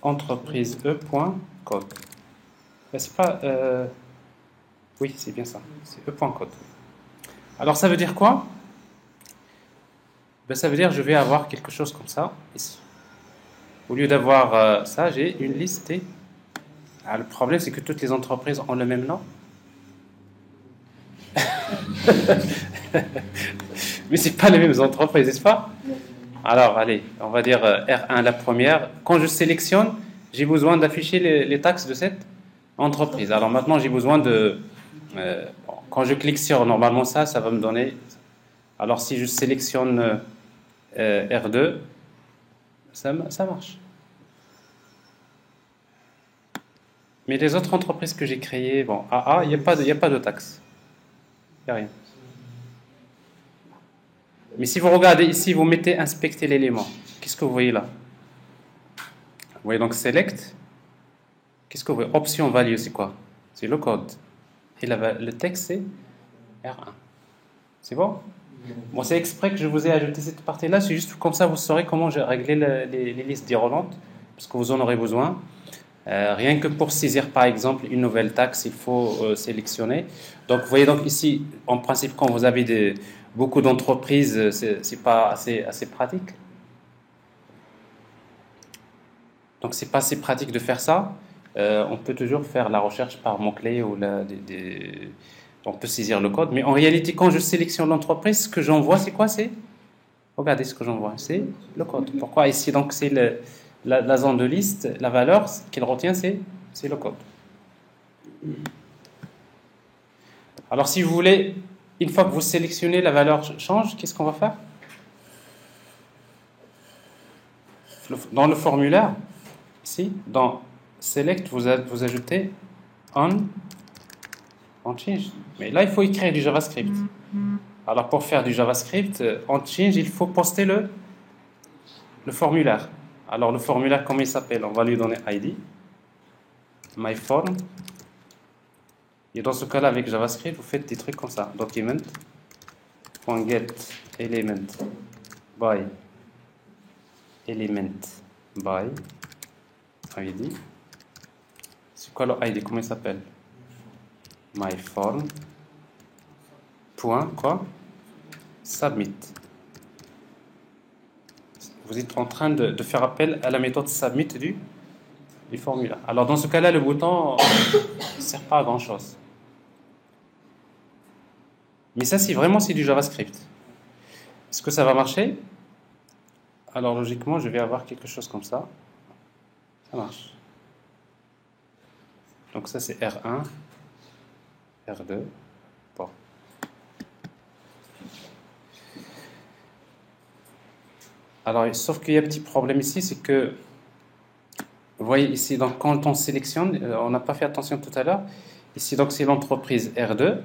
Entreprise E.code. C'est pas... Oui, c'est bien ça. C'est E.code. Alors, ça veut dire quoi? Ça veut dire que je vais avoir quelque chose comme ça, ici. Au lieu d'avoir ça, j'ai une liste. Le problème, c'est que toutes les entreprises ont le même nom. Mais c'est pas les mêmes entreprises, n'est-ce pas? Alors, allez, on va dire R1 la première. Quand je sélectionne, j'ai besoin d'afficher les taxes de cette entreprise. Alors maintenant, j'ai besoin de... bon, quand je clique sur normalement ça, ça va me donner... Alors si je sélectionne R2, ça marche. Mais les autres entreprises que j'ai créées, bon, AA, il n'y a pas de taxes. Il n'y a rien. Mais si vous regardez ici, vous mettez inspecter l'élément. Qu'est-ce que vous voyez là? Vous voyez donc select. Qu'est-ce que vous voyez? Option value, c'est quoi? C'est le code. Et le texte, c'est R1. C'est bon? Bon, c'est exprès que je vous ai ajouté cette partie-là. C'est juste comme ça, vous saurez comment j'ai réglé les listes déroulantes, parce que vous en aurez besoin. Rien que pour saisir, par exemple, une nouvelle taxe, il faut sélectionner. Donc, vous voyez donc ici, en principe, quand vous avez beaucoup d'entreprises, c'est pas assez pratique. Donc, c'est pas assez pratique de faire ça. On peut toujours faire la recherche par mots-clés ou on peut saisir le code. Mais en réalité, quand je sélectionne l'entreprise, ce que j'envoie, c'est quoi? Regardez ce que j'envoie, c'est le code. Pourquoi ici? Donc, c'est la zone de liste, la valeur qu'il retient, c'est le code. Alors, si vous voulez, une fois que vous sélectionnez, la valeur change, qu'est-ce qu'on va faire? Dans le formulaire, ici, dans Select, vous ajoutez on change. Mais là, il faut écrire du JavaScript. Alors, pour faire du JavaScript, on change, il faut poster le formulaire. Alors, le formulaire, comment il s'appelle? On va lui donner ID, myForm. Et dans ce cas-là, avec JavaScript, vous faites des trucs comme ça. Document.get element by element by ID. C'est quoi le ID? Comment il s'appelle? myForm. Point quoi? Submit. Vous êtes en train de faire appel à la méthode submit du formulaire. Alors dans ce cas-là, le bouton ne sert pas à grand-chose. Mais ça, c'est du JavaScript. Est-ce que ça va marcher? Alors logiquement, je vais avoir quelque chose comme ça. Ça marche. Donc ça, c'est R1, R2. Bon. Alors, sauf qu'il y a un petit problème ici, c'est que, vous voyez ici, donc quand on sélectionne, on n'a pas fait attention tout à l'heure, ici, donc c'est l'entreprise R2,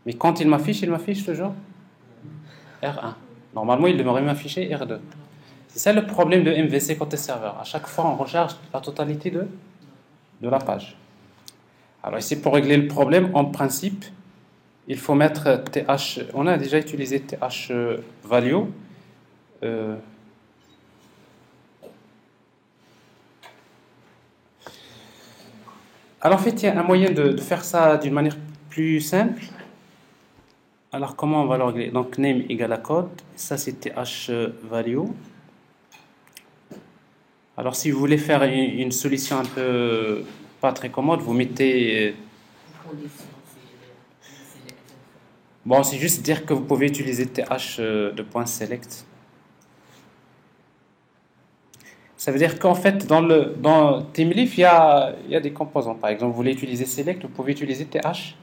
mais quand il m'affiche toujours R1. Normalement, il devrait m'afficher R2. C'est ça le problème de MVC côté serveur. À chaque fois, on recharge la totalité de la page. Alors ici, pour régler le problème, en principe, il faut mettre TH. On a déjà utilisé TH value. Alors en fait, il y a un moyen de faire ça d'une manière plus simple. Alors comment on va le régler? Donc name égale à code. Ça c'est TH value. Alors si vous voulez faire une solution un peu pas très commode, vous mettez... Bon, c'est juste dire que vous pouvez utiliser TH de point select. Ça veut dire qu'en fait, dans TeamLeaf, il y a des composants. Par exemple, vous voulez utiliser select, vous pouvez utiliser TH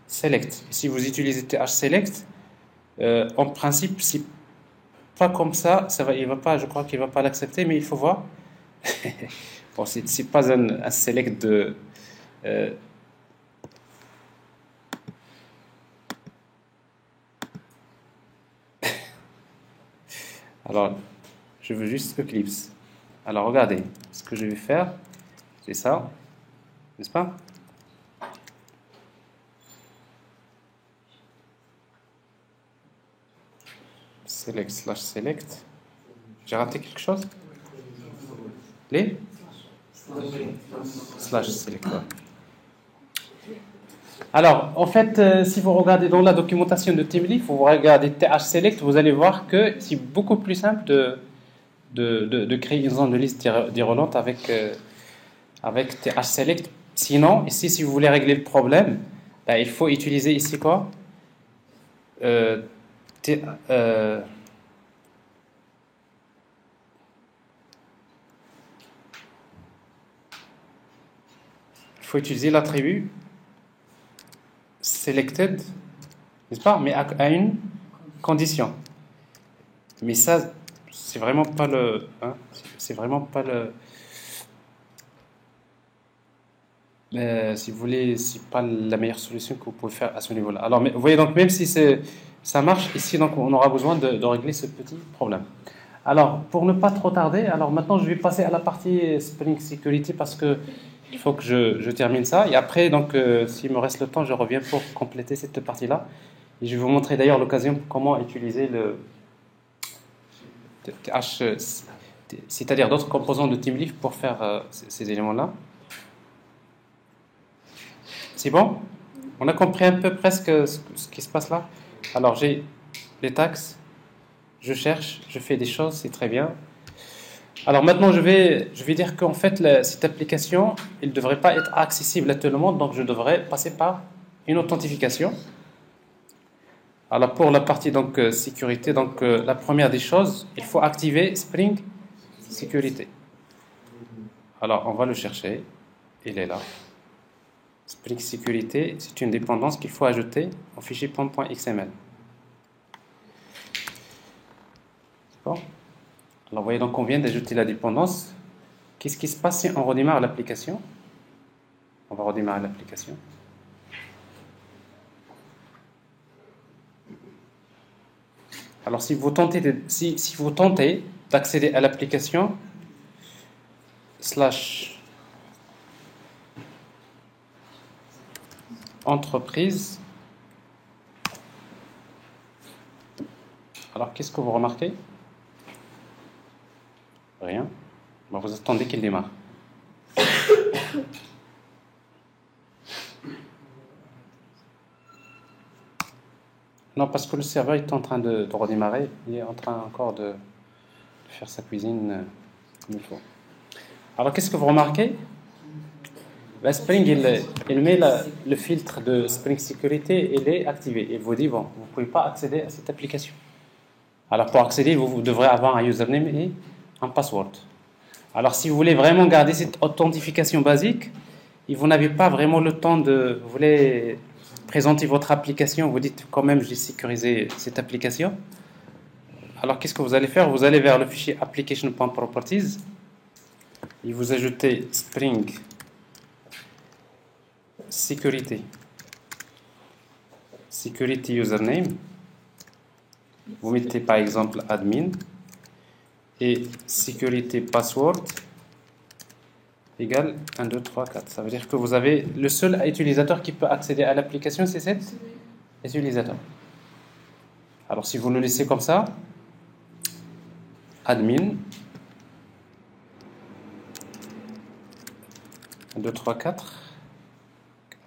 select. Si vous utilisez TH select, en principe, c'est pas comme ça. Il va pas, je crois qu'il va pas l'accepter, mais il faut voir. Bon, c'est pas un select de... Alors, je veux juste Eclipse. Alors, regardez, ce que je vais faire, c'est ça, n'est-ce pas? Select. J'ai raté quelque chose? Select. Alors, en fait, si vous regardez dans la documentation de TeamLeaf, vous regardez TH Select, vous allez voir que c'est beaucoup plus simple de créer une zone de liste déroulante avec TH Select. Sinon, ici, si vous voulez régler le problème, ben, il faut utiliser ici quoi? faut utiliser l'attribut selected, n'est-ce pas? Mais à une condition. Mais ça, c'est vraiment pas le, hein, c'est vraiment pas si vous voulez, c'est pas la meilleure solution que vous pouvez faire à ce niveau-là. Alors, vous voyez, donc même si ça marche ici, donc on aura besoin de régler ce petit problème. Alors, pour ne pas trop tarder, alors maintenant je vais passer à la partie Spring Security parce que il faut que je termine ça. Et après, donc, s'il me reste le temps, je reviens pour compléter cette partie-là. Et je vais vous montrer d'ailleurs l'occasion comment utiliser le H, c'est-à-dire d'autres composants de TeamLeaf pour faire ces éléments-là. C'est bon? On a compris un peu presque ce qui se passe là? Alors, j'ai les taxes, je cherche, je fais des choses, c'est très bien. Alors maintenant, je vais dire qu'en fait, cette application, elle ne devrait pas être accessible à tout le monde, donc je devrais passer par une authentification. Alors pour la partie donc sécurité, donc la première des choses, il faut activer Spring Sécurité. Alors on va le chercher, il est là. Spring Sécurité, c'est une dépendance qu'il faut ajouter au fichier pom.xml. C'est bon? Alors vous voyez, donc on vient d'ajouter la dépendance. Qu'est-ce qui se passe si on redémarre l'application? On va redémarrer l'application. Alors si vous tentez d'accéder à l'application /entreprise, alors qu'est-ce que vous remarquez? Rien. Bon, vous attendez qu'il démarre. Non, parce que le serveur est en train de redémarrer. Il est en train encore de faire sa cuisine comme il faut. Alors, qu'est-ce que vous remarquez? La Spring, il met le filtre de Spring Sécurité, il est activé. Il vous dit, bon, vous ne pouvez pas accéder à cette application. Alors, pour accéder, vous devrez avoir un username et un password. Alors, si vous voulez vraiment garder cette authentification basique, et vous n'avez pas vraiment le temps vous voulez présenter votre application, vous dites quand même j'ai sécurisé cette application. Alors qu'est-ce que vous allez faire? Vous allez vers le fichier application.properties et vous ajoutez Spring Security username. Vous mettez par exemple admin et security password égale 1, 2, 3, 4. Ça veut dire que vous avez le seul utilisateur qui peut accéder à l'application, c'est cet utilisateur. Alors si vous le laissez comme ça, admin 1, 2, 3, 4.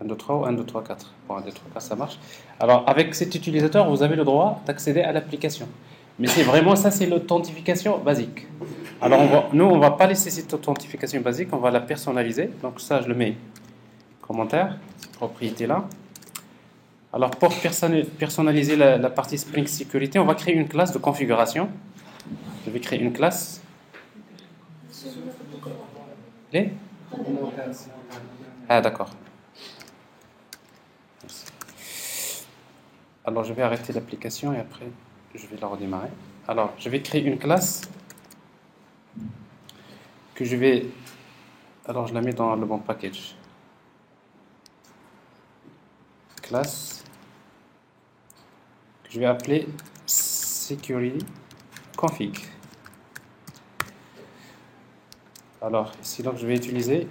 1, 2, 3 ou 1, 2, 3, 4. Bon, 1, 2, 3, 4, ça marche. Alors avec cet utilisateur, vous avez le droit d'accéder à l'application. Mais c'est vraiment ça, c'est l'authentification basique. Alors nous, on ne va pas laisser cette authentification basique, on va la personnaliser. Donc ça, je le mets commentaire, cette propriété-là. Alors pour personnaliser la partie Spring Security, on va créer une classe de configuration. Je vais créer une classe. Ah d'accord. Alors je vais arrêter l'application et après je vais la redémarrer. Alors je vais créer une classe que je vais... Alors je la mets dans le bon package. Classe que je vais appeler security config. Alors ici donc je vais utiliser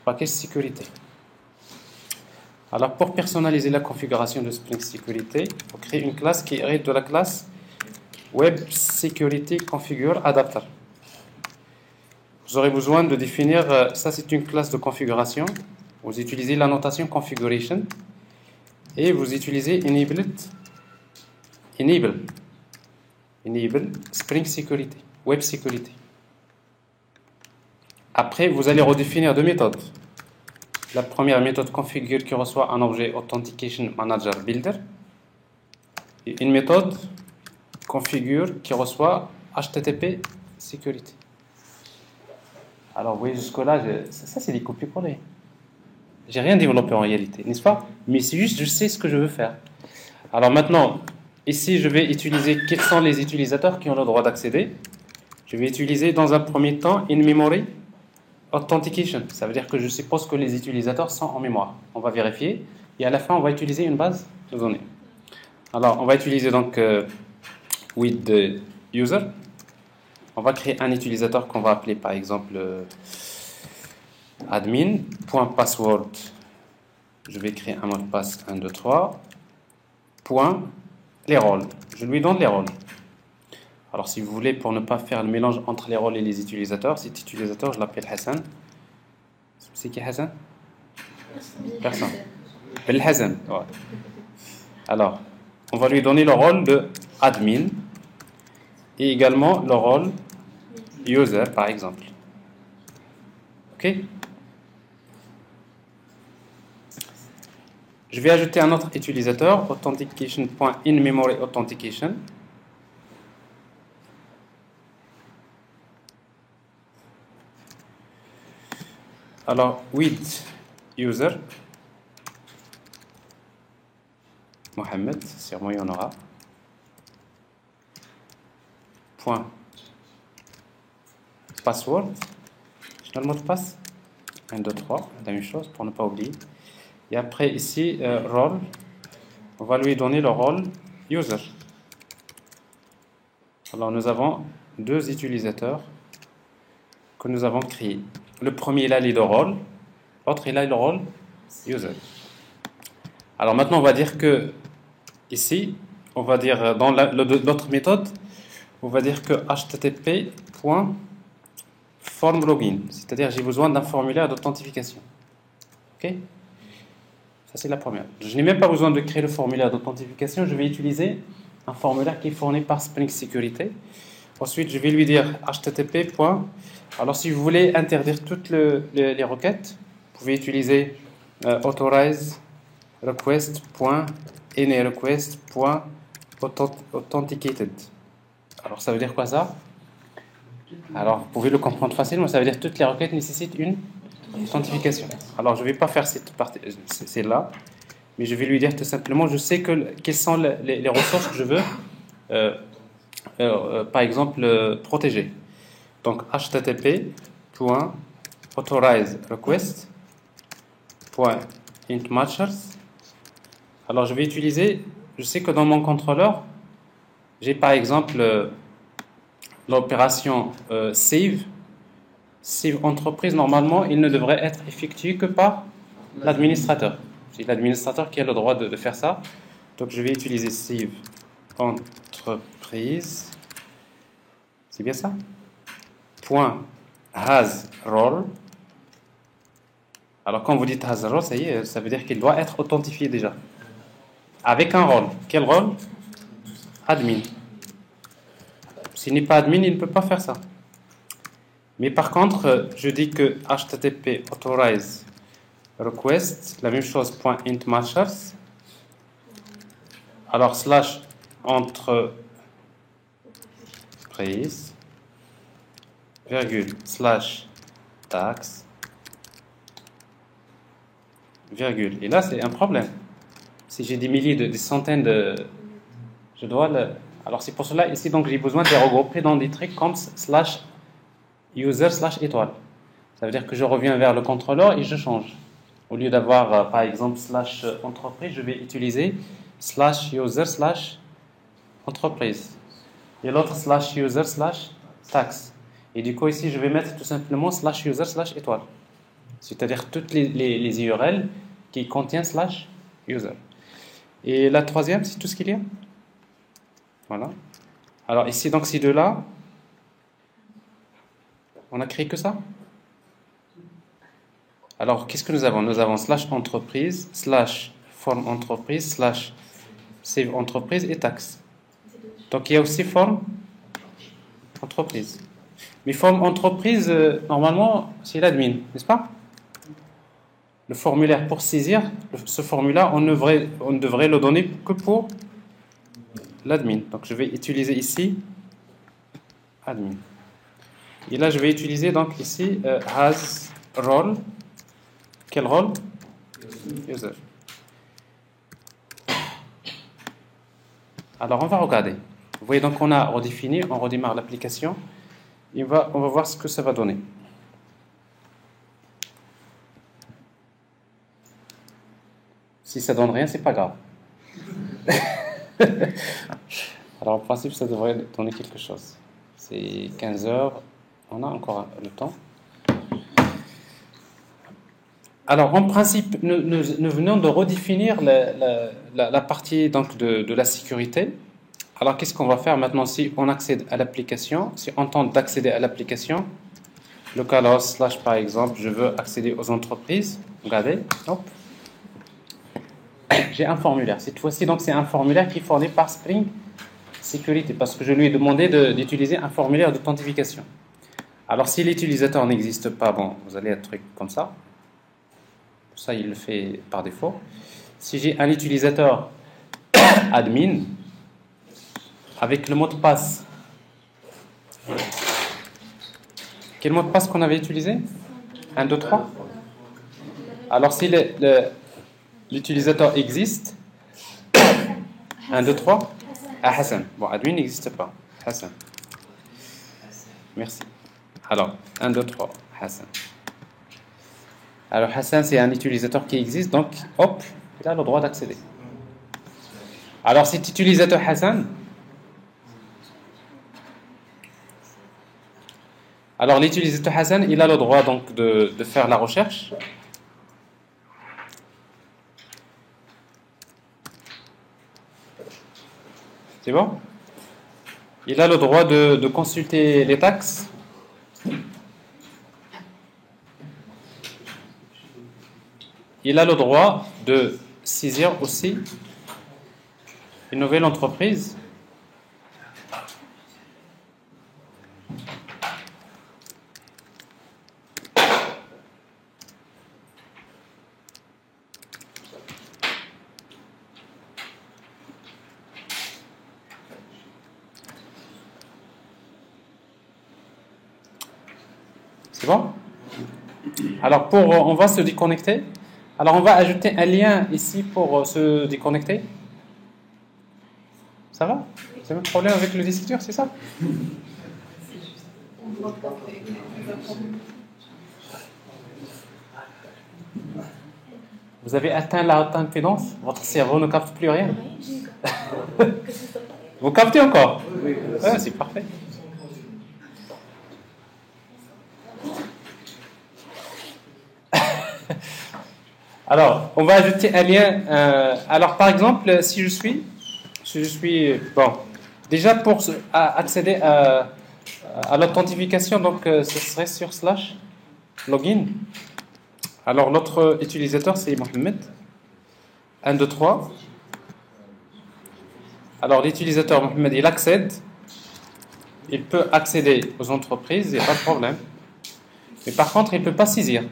package sécurité. Alors pour personnaliser la configuration de Spring Sécurité, il faut créer une classe qui hérite de la classe Web Security Configure Adapter. Vous aurez besoin de définir, ça c'est une classe de configuration. Vous utilisez la notation configuration et vous utilisez enable Spring Security, Web Security. Après, vous allez redéfinir deux méthodes. La première méthode configure qui reçoit un objet Authentication Manager Builder et une méthode configure qui reçoit HTTP Security. Alors, vous voyez, jusque-là, ça c'est des copier-coller. J'ai rien développé en réalité, n'est-ce pas? Mais c'est juste, je sais ce que je veux faire. Alors maintenant, ici, je vais utiliser quels sont les utilisateurs qui ont le droit d'accéder. Je vais utiliser dans un premier temps in-memory authentication. Ça veut dire que je suppose que les utilisateurs sont en mémoire. On va vérifier. Et à la fin, on va utiliser une base de données. Alors, on va utiliser donc with the user. On va créer un utilisateur qu'on va appeler par exemple admin.password. Je vais créer un mot de passe 1, 2, 3. Point les rôles. Je lui donne les rôles. Alors, si vous voulez, pour ne pas faire le mélange entre les rôles et les utilisateurs, cet utilisateur, je l'appelle Hassan. C'est qui Hassan? Personne. El Hassan. Ouais. Alors, on va lui donner le rôle de admin et également le rôle user, par exemple. OK? Je vais ajouter un autre utilisateur, authentication.inMemory authentication. Alors, with user, Mohamed, sûrement il y en aura. Point password. Je donne le mot de passe. 1, 2, 3, la même chose pour ne pas oublier. Et après ici, rôle, on va lui donner le rôle user. Alors nous avons deux utilisateurs que nous avons créés. Le premier, il a les deux rôles. L'autre, il a le rôle user. Alors maintenant, on va dire que ici, on va dire dans l'autre méthode, on va dire que http.form login, c'est-à-dire j'ai besoin d'un formulaire d'authentification. Ok? Ça c'est la première. Je n'ai même pas besoin de créer le formulaire d'authentification, je vais utiliser un formulaire qui est fourni par Spring Security. Ensuite, je vais lui dire http. Alors si vous voulez interdire toutes les requêtes, vous pouvez utiliser authorize request.anyrequest.authenticated. Alors ça veut dire quoi ça? Alors vous pouvez le comprendre facilement, ça veut dire que toutes les requêtes nécessitent une authentification. Alors je ne vais pas faire cette partie, c'est là, mais je vais lui dire tout simplement, je sais quelles sont les ressources que je veux, par exemple, protéger. Donc http.authorize request.intMatchers. Alors je vais utiliser, je sais que dans mon contrôleur, j'ai par exemple l'opération save. Save entreprise, normalement, il ne devrait être effectué que par l'administrateur. C'est l'administrateur qui a le droit de faire ça. Donc je vais utiliser save entreprise. C'est bien ça? Point has role. Alors quand vous dites has role, ça y est, ça veut dire qu'il doit être authentifié déjà. Avec un rôle. Quel rôle? Admin. S'il n'est pas admin, il ne peut pas faire ça. Mais par contre, je dis que http authorize request, la même chose, point int matchers. Alors, slash entreprise, virgule, slash tax, virgule. Et là, c'est un problème. Si j'ai des milliers, des centaines de... Je dois le... Alors, c'est pour cela, ici, donc, j'ai besoin de les regrouper dans des trucs comme slash user slash étoile. Ça veut dire que je reviens vers le contrôleur et je change. Au lieu d'avoir, par exemple, slash entreprise, je vais utiliser slash user slash entreprise. Et l'autre slash user slash tax. Et du coup, ici, je vais mettre tout simplement slash user slash étoile. C'est-à-dire toutes les URL qui contiennent slash user. Et la troisième, c'est tout ce qu'il y a. Voilà. Alors ici, donc, ces deux-là, on a créé que ça. Alors, qu'est-ce que nous avons? Nous avons slash entreprise, slash form entreprise, slash save entreprise et taxe. Donc, il y a aussi form entreprise. Mais form entreprise, normalement, c'est l'admin, n'est-ce pas? Le formulaire pour saisir, ce formulaire, on devrait le donner que pour l'admin. Donc, je vais utiliser ici admin. Et là, je vais utiliser donc ici has role. Quel rôle? User. Alors, on va regarder. Vous voyez, donc on a redéfini, on redémarre l'application. On va voir ce que ça va donner. Si ça donne rien, c'est pas grave. Alors, en principe, ça devrait donner quelque chose. C'est 15 heures. On a encore le temps. Alors, en principe, nous venons de redéfinir la partie donc, de la sécurité. Alors, qu'est-ce qu'on va faire maintenant si on accède à l'application? Si on tente d'accéder à l'application, localhost / par exemple, je veux accéder aux entreprises. Regardez, hop. J'ai un formulaire. Cette fois-ci, donc, c'est un formulaire qui est fourni par Spring Security parce que je lui ai demandé d'utiliser un formulaire d'authentification. Alors, si l'utilisateur n'existe pas, bon, vous allez un truc comme ça. Ça, il le fait par défaut. Si j'ai un utilisateur admin avec le mot de passe, quel mot de passe qu'on avait utilisé? 1, 2, 3. Alors, si l'utilisateur existe, 1, 2, 3, Hassan. Bon, admin n'existe pas. Hassan. Merci. Alors, 1, 2, 3, Hassan. Alors, Hassan, c'est un utilisateur qui existe, donc, hop, il a le droit d'accéder. Alors, cet utilisateur Hassan, alors l'utilisateur Hassan, il a le droit donc de faire la recherche. C'est bon? Il a le droit de consulter les taxes. Il a le droit de saisir aussi une nouvelle entreprise. C'est bon? Alors, on va se déconnecter. Alors, on va ajouter un lien ici pour se déconnecter. Ça va? Vous avez un problème avec le disque dur, c'est ça? Vous avez atteint la haute impédance? Votre cerveau ne capte plus rien? Vous captez encore? Oui, c'est parfait. Alors, on va ajouter un lien. Alors, par exemple, si je suis bon, déjà pour accéder à l'authentification, donc ce serait sur /login. Alors, notre utilisateur, c'est Mohamed. 1, 2, 3. Alors, l'utilisateur Mohamed, il accède. Il peut accéder aux entreprises, il n'y a pas de problème. Mais par contre, il ne peut pas saisir.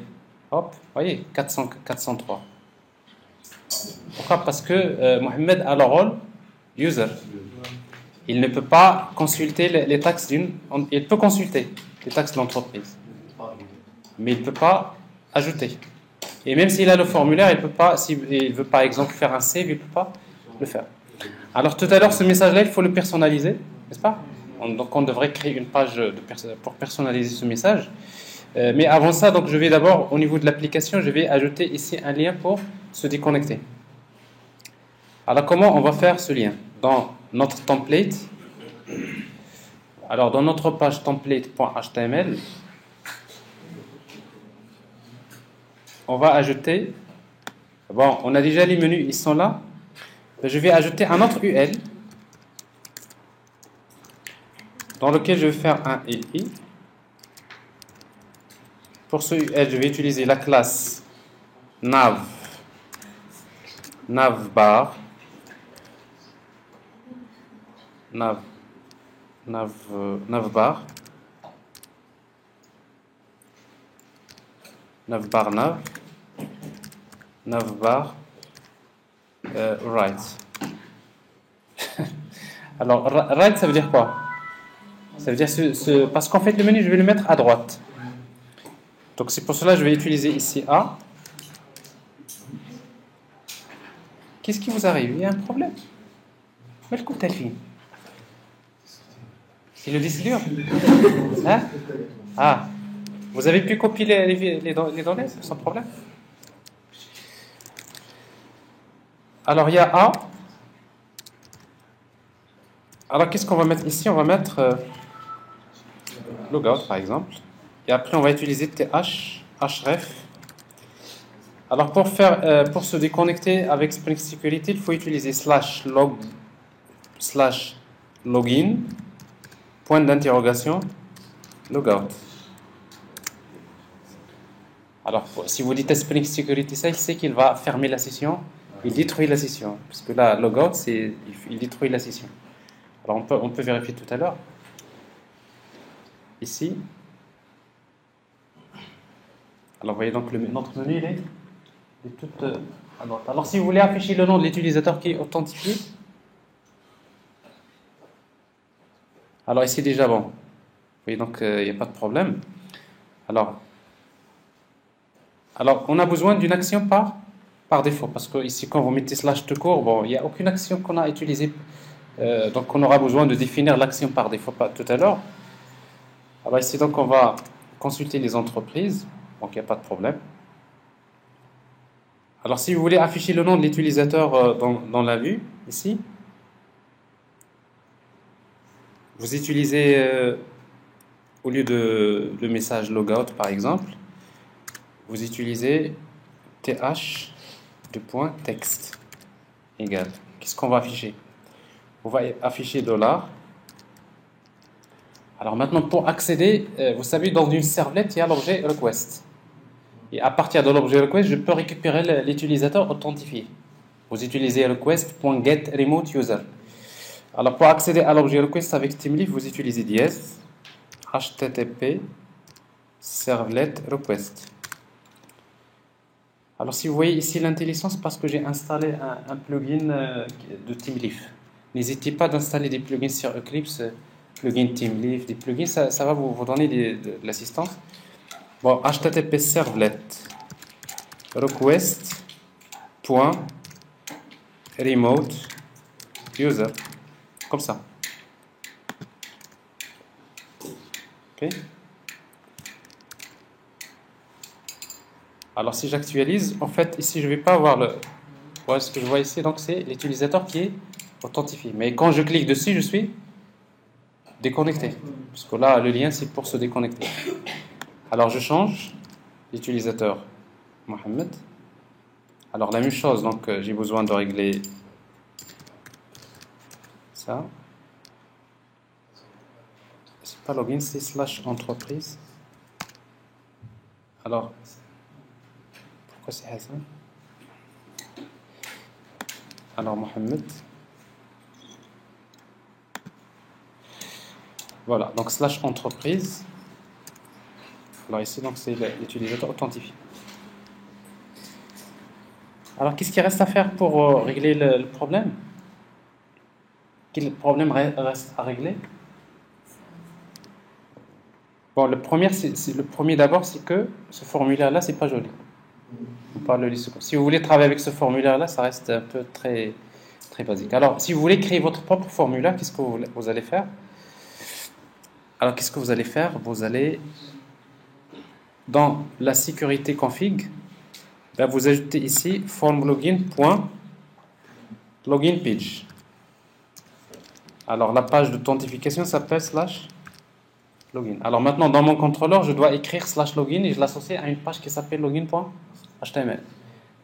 Hop, vous voyez, 403. Pourquoi? Parce que Mohamed a le rôle user. Il ne peut pas consulter les taxes il peut consulter les taxes de l'entreprise. Mais il ne peut pas ajouter. Et même s'il a le formulaire, il peut pas, s'il veut par exemple faire un save, il ne peut pas le faire. Alors tout à l'heure, ce message-là, il faut le personnaliser, n'est-ce pas? Donc on devrait créer une page pour personnaliser ce message. Mais avant ça, donc je vais d'abord, au niveau de l'application, je vais ajouter ici un lien pour se déconnecter. Alors comment on va faire ce lien? Dans notre template, alors dans notre page template.html, on va ajouter, bon, on a déjà les menus, ils sont là. Je vais ajouter un autre UL dans lequel je vais faire un EI. Pour ce UL, je vais utiliser la classe navbar, navbar, navbar, right. Alors, right, ça veut dire quoi? Ça Ça veut dire parce qu'en fait le menu je vais le mettre à droite. Donc c'est pour cela que je vais utiliser ici A. Qu'est-ce qui vous arrive? Il y a un problème? Mais le coup fille. C'est le disque dur. Hein? Ah, vous avez pu copier les données sans problème? Alors il y a A. Alors qu'est-ce qu'on va mettre ici? On va mettre logout par exemple. Et après on va utiliser th, href. Alors pour se déconnecter avec Spring Security, il faut utiliser /login, point d'interrogation, logout. Alors si vous dites Spring Security, ça il sait qu'il va fermer la session, il détruit la session, parce que là logout il détruit la session. Alors on peut vérifier tout à l'heure. Ici. Alors vous voyez donc notre menu il est tout à droite. Alors si vous voulez afficher le nom de l'utilisateur qui est authentifié, alors ici déjà bon. Vous voyez donc il n'y a pas de problème. Alors on a besoin d'une action par défaut, parce que ici quand vous mettez slash tout court, bon, il n'y a aucune action qu'on a utilisée. Donc on aura besoin de définir l'action par défaut tout à l'heure. Alors ici donc on va consulter les entreprises, donc il n'y a pas de problème. Alors si vous voulez afficher le nom de l'utilisateur dans la vue, ici, vous utilisez, au lieu de le message logout par exemple, vous utilisez th de point texte égal. Qu'est-ce qu'on va afficher? On va afficher $. Alors maintenant pour accéder, vous savez dans une servlette il y a l'objet request. Et à partir de l'objet request, je peux récupérer l'utilisateur authentifié. Vous utilisez request.getRemoteUser. Alors pour accéder à l'objet request avec TeamLeaf, vous utilisez dièse http servlet request. Alors si vous voyez ici l'intelligence, parce que j'ai installé un plugin de TeamLeaf. N'hésitez pas d'installer des plugins sur Eclipse, plugin TeamLeaf, des plugins, ça va vous donner de l'assistance. Bon, http servlet request point remote user, comme ça. Ok. Alors si j'actualise, en fait ici je vais pas avoir le. Voilà ce que je vois ici, donc c'est l'utilisateur qui est authentifié. Mais quand je clique dessus, je suis déconnecté, parce que là le lien c'est pour se déconnecter. Alors je change l'utilisateur Mohamed. Alors la même chose, donc j'ai besoin de régler ça. C'est pas login, c'est slash entreprise. Alors pourquoi c'est Hassan? Alors Mohamed. Voilà, donc slash entreprise. Alors ici, donc c'est l'utilisateur authentifié. Alors qu'est-ce qu'il reste à faire pour régler le problème? Quel problème reste à régler? Bon, le premier d'abord, c'est que ce formulaire-là, c'est pas joli. On parle de liste. Si vous voulez travailler avec ce formulaire-là, ça reste un peu très, très basique. Alors, si vous voulez créer votre propre formulaire, qu'est-ce que vous allez faire? Alors, qu'est-ce que vous allez faire? Vous allez, dans la sécurité config, ben, vous ajoutez ici formLogin.loginPage. Alors, la page d'authentification s'appelle /login. Alors, maintenant, dans mon contrôleur, je dois écrire /login et je l'associe à une page qui s'appelle login.html.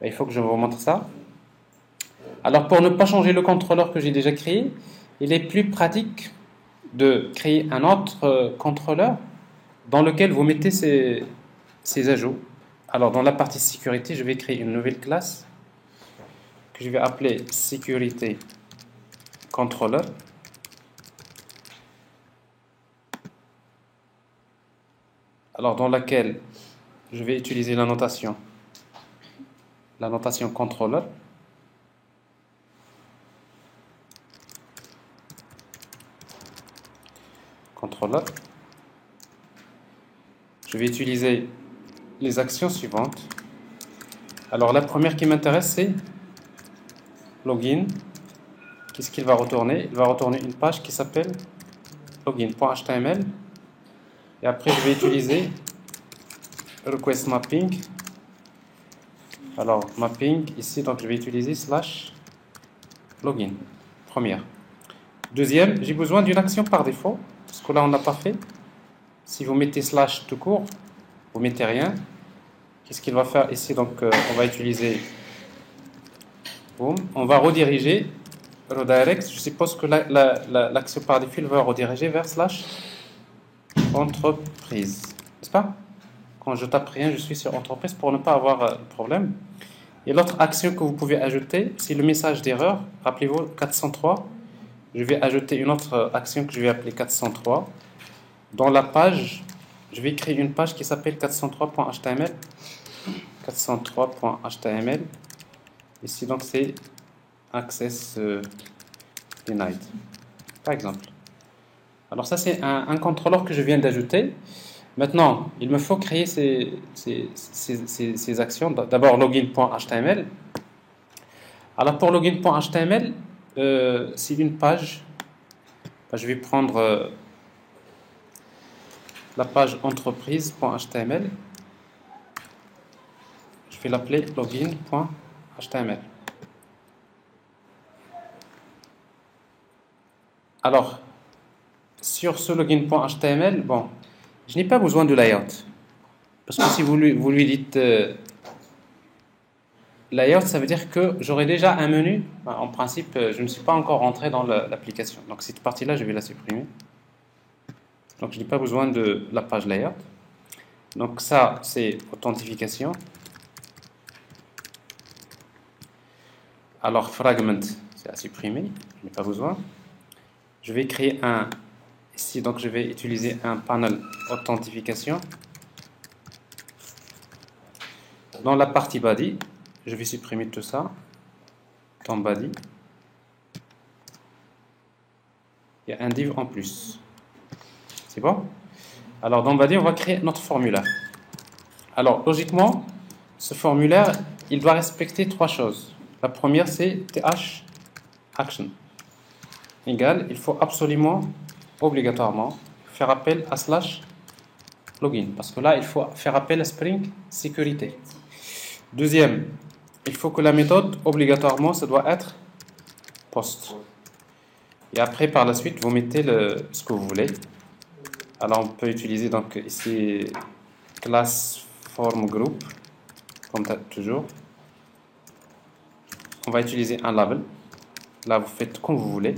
Ben, il faut que je vous montre ça. Alors, pour ne pas changer le contrôleur que j'ai déjà créé, il est plus pratique de créer un autre contrôleur dans lequel vous mettez ces ajouts. Alors, dans la partie sécurité, je vais créer une nouvelle classe que je vais appeler sécurité controller. Alors, dans laquelle je vais utiliser la notation controller. controller. Je vais utiliser les actions suivantes. Alors la première qui m'intéresse, c'est login. Qu'est-ce qu'il va retourner? Il va retourner une page qui s'appelle login.html. Et après, je vais utiliser request mapping. Alors, mapping, ici, donc je vais utiliser /login. Première. Deuxième, j'ai besoin d'une action par défaut, parce que là, on n'a pas fait. Si vous mettez / tout court, vous mettez rien. Qu'est-ce qu'il va faire ici? Donc, on va utiliser boom. On va rediriger, redirect. Je suppose que l'action par défaut va rediriger vers /entreprise. N'est-ce pas? Quand je tape rien, je suis sur entreprise pour ne pas avoir de problème. Et l'autre action que vous pouvez ajouter, c'est le message d'erreur. Rappelez-vous, 403. Je vais ajouter une autre action que je vais appeler 403. Dans la page, je vais créer une page qui s'appelle 403.html. 403.html. Ici, donc, c'est access denied, par exemple. Alors ça, c'est un contrôleur que je viens d'ajouter. Maintenant, il me faut créer ces actions. D'abord, login.html. Alors, pour login.html, c'est une page. Je vais prendre la page entreprise.html. Je vais l'appeler login.html. Alors, sur ce login.html, bon, je n'ai pas besoin de layout. Parce que si vous lui dites layout, ça veut dire que j'aurai déjà un menu. En principe, je ne suis pas encore rentré dans l'application. Donc cette partie-là, je vais la supprimer. Donc je n'ai pas besoin de la page layout. Donc ça, c'est authentification. Alors fragment, c'est à supprimer. Je n'ai pas besoin. Je vais créer un... Ici, donc je vais utiliser un panel authentification. Dans la partie body, je vais supprimer tout ça. Dans body, il y a un div en plus. C'est bon? Alors dans body, on va créer notre formulaire. Alors logiquement, ce formulaire, il doit respecter trois choses. La première, c'est th action égale, il faut absolument, obligatoirement, faire appel à /login. Parce que là, il faut faire appel à Spring sécurité. Deuxième, il faut que la méthode, obligatoirement, ça doit être post. Et après, par la suite, vous mettez ce que vous voulez. Alors, on peut utiliser donc ici class form group, comme toujours. On va utiliser un label. Là, vous faites comme vous voulez.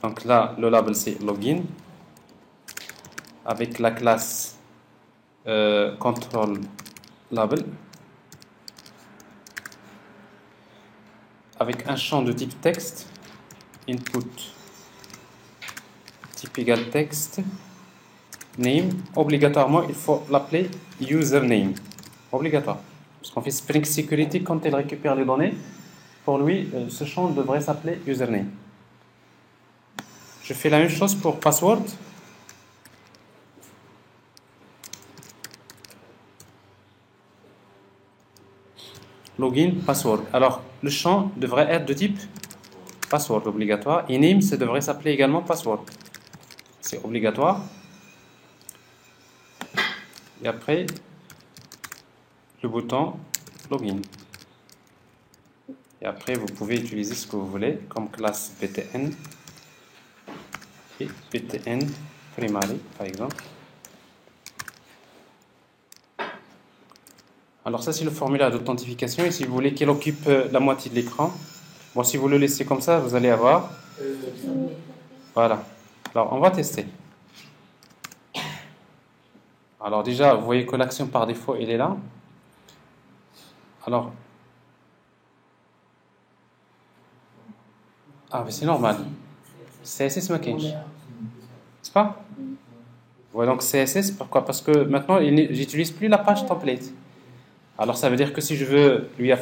Donc là, le label, c'est login. Avec la classe control label. Avec un champ de type texte. Input type égal texte. Name. Obligatoirement, il faut l'appeler username. Obligatoire. Parce qu'on fait Spring Security quand il récupère les données. Pour lui, ce champ devrait s'appeler username. Je fais la même chose pour password. Login, password. Alors, le champ devrait être de type password obligatoire. Et name, ça devrait s'appeler également password. C'est obligatoire. Et après, le bouton login. Et après, vous pouvez utiliser ce que vous voulez, comme classe btn et btn primary, par exemple. Alors ça, c'est le formulaire d'authentification. Et si vous voulez qu'il occupe la moitié de l'écran, bon, si vous le laissez comme ça, vous allez avoir... Voilà. Alors, on va tester. Alors déjà, vous voyez que l'action par défaut, elle est là. Alors... Ah, mais c'est normal. CSS ma kinch. C'est pas? Voilà, donc CSS, pourquoi? Parce que maintenant, j'utilise plus la page template. Alors ça veut dire que si je veux lui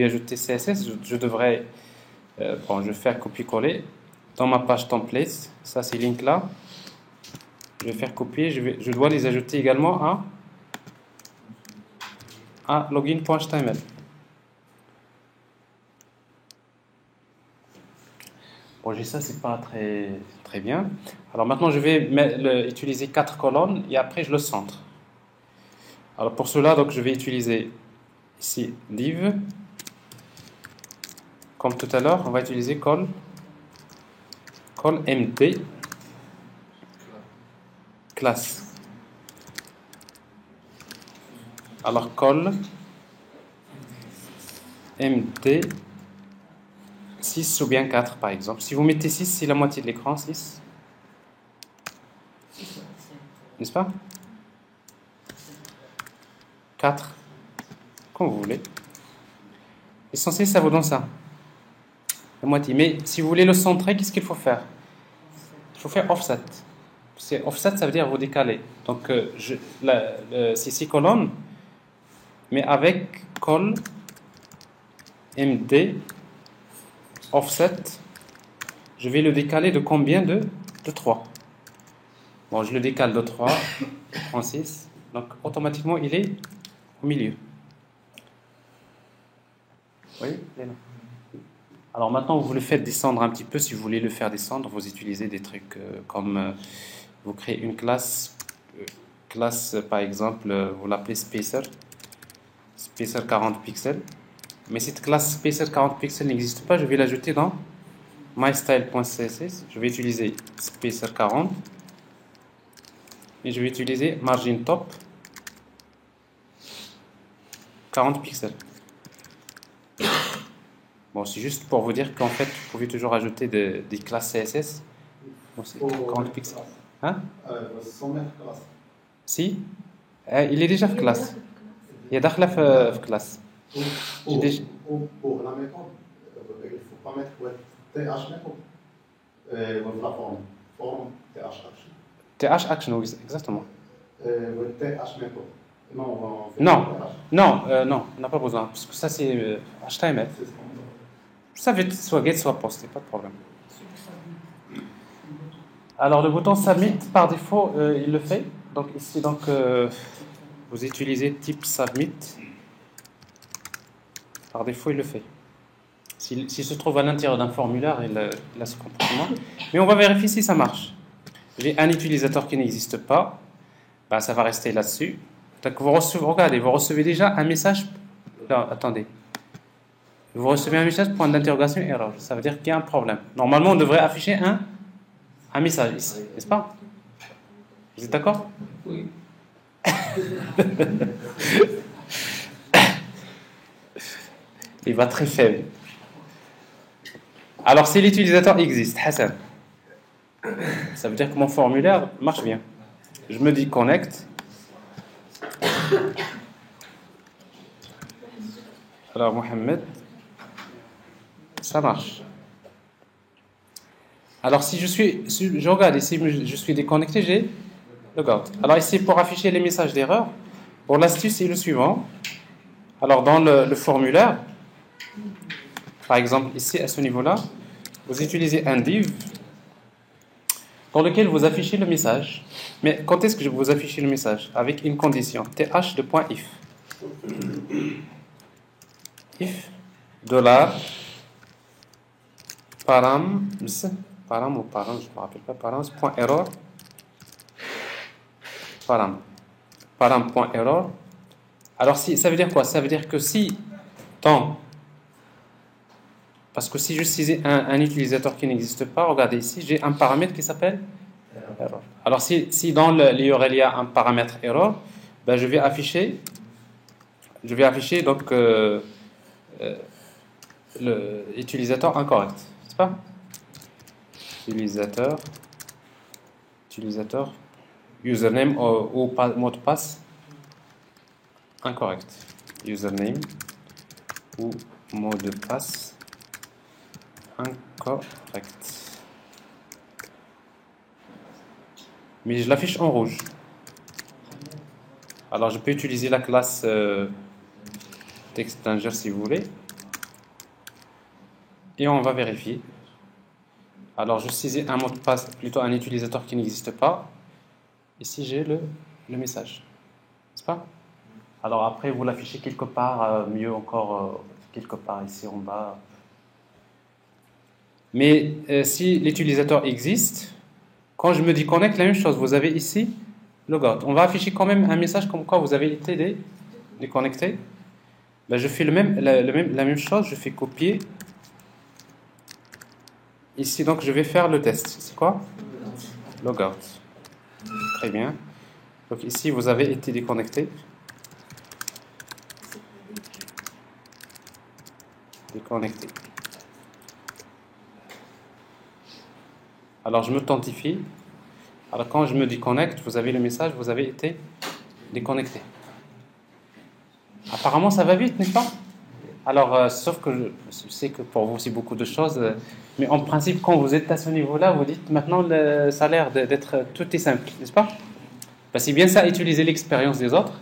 ajouter CSS, je devrais... bon, je vais faire copier-coller dans ma page template. Ça, c'est link là. Je vais faire copier, je dois les ajouter également à login.html. Bon, j'ai ça, c'est pas très bien. Alors maintenant, je vais utiliser 4 colonnes et après, je le centre. Alors pour cela, donc, je vais utiliser ici div. Comme tout à l'heure, on va utiliser call md classe. Alors call md 6 ou bien 4 par exemple. Si vous mettez 6, c'est la moitié de l'écran, 6. N'est-ce pas? 4. Comme vous voulez. L'essentiel, ça vous donne ça. La moitié. Mais si vous voulez le centrer, qu'est-ce qu'il faut faire? Il faut faire offset. Offset, ça veut dire vous décaler. Donc, c'est 6 colonnes, mais avec call md offset, je vais le décaler de combien? De 3. Bon, je le décale de 3, je prends 6. Donc, automatiquement, il est au milieu. Oui, Léna. Alors maintenant, vous le faites descendre un petit peu. Si vous voulez le faire descendre, vous utilisez des trucs comme vous créez une classe, par exemple, vous l'appelez spacer 40 pixels. Mais cette classe spacer 40 pixels n'existe pas. Je vais l'ajouter dans mystyle.css. Je vais utiliser spacer 40 et je vais utiliser margin top 40 pixels. Bon, c'est juste pour vous dire qu'en fait, vous pouvez toujours ajouter des classes CSS. Bon, c'est 40 pixels. Hein? Sans mettre classe. Si, il est déjà في classe. Il est داخله في classe. Pour la méthode, il ne faut pas mettre TH méthode. La forme TH action. TH action, exactement. TH méthode. Non, on n'a pas besoin. Parce que ça, c'est HTML. Ça veut être soit get, soit post, pas de problème. Alors, le bouton submit, par défaut, il le fait. Donc, ici, vous utilisez type submit. Par défaut, il le fait. S'il se trouve à l'intérieur d'un formulaire, il a ce comportement. Mais on va vérifier si ça marche. J'ai un utilisateur qui n'existe pas. Ben, ça va rester là-dessus. Donc, regardez, vous recevez déjà un message. Non, attendez. Vous recevez un message point d'interrogation erreur. Ça veut dire qu'il y a un problème. Normalement, on devrait afficher un message ici, n'est-ce pas? Vous êtes d'accord? Oui. Il va très faible. Alors, si l'utilisateur existe, Hassan, ça veut dire que mon formulaire marche bien. Je me dis connect. Alors, Mohamed, ça marche. Alors, si je regarde ici, je suis déconnecté, j'ai logout. Alors, ici, pour afficher les messages d'erreur, pour l'astuce, c'est le suivant. Alors, dans le formulaire, par exemple, ici, à ce niveau-là, vous utilisez un div dans lequel vous affichez le message. Mais quand est-ce que vous affichez le message? Avec une condition, th de point if. If $params, param ou params, je ne me rappelle pas, params, point error, param point error. Alors, ça veut dire quoi? Ça veut dire que si parce que si je suis un utilisateur qui n'existe pas, regardez ici, j'ai un paramètre qui s'appelle error. Alors, si dans l'URL il y a un paramètre error, ben, je vais afficher donc l'utilisateur incorrect, n'est-ce pas? Utilisateur, username ou mot de passe incorrect. Username ou mot de passe incorrect. Mais je l'affiche en rouge. Alors je peux utiliser la classe TextExchanger si vous voulez. Et on va vérifier. Alors je saisis un mot de passe, plutôt un utilisateur qui n'existe pas. Ici, j'ai le message. N'est-ce pas? Alors après, vous l'affichez quelque part, mieux encore, quelque part ici en bas. Mais si l'utilisateur existe, quand je me dis connect, la même chose. Vous avez ici logout. On va afficher quand même un message comme quoi vous avez été déconnecté. Ben, je fais la même chose. Je fais copier. Ici, donc, je vais faire le test. C'est quoi? Logout. Très bien. Donc ici, vous avez été déconnecté. Déconnecté. Alors, je m'authentifie. Alors, quand je me déconnecte, vous avez le message, vous avez été déconnecté. Apparemment, ça va vite, n'est-ce pas? Alors, sauf que je sais que pour vous, c'est beaucoup de choses. Mais en principe, quand vous êtes à ce niveau-là, vous dites maintenant, ça a l'air d'être tout est simple, n'est-ce pas? Ben, c'est bien ça, utiliser l'expérience des autres.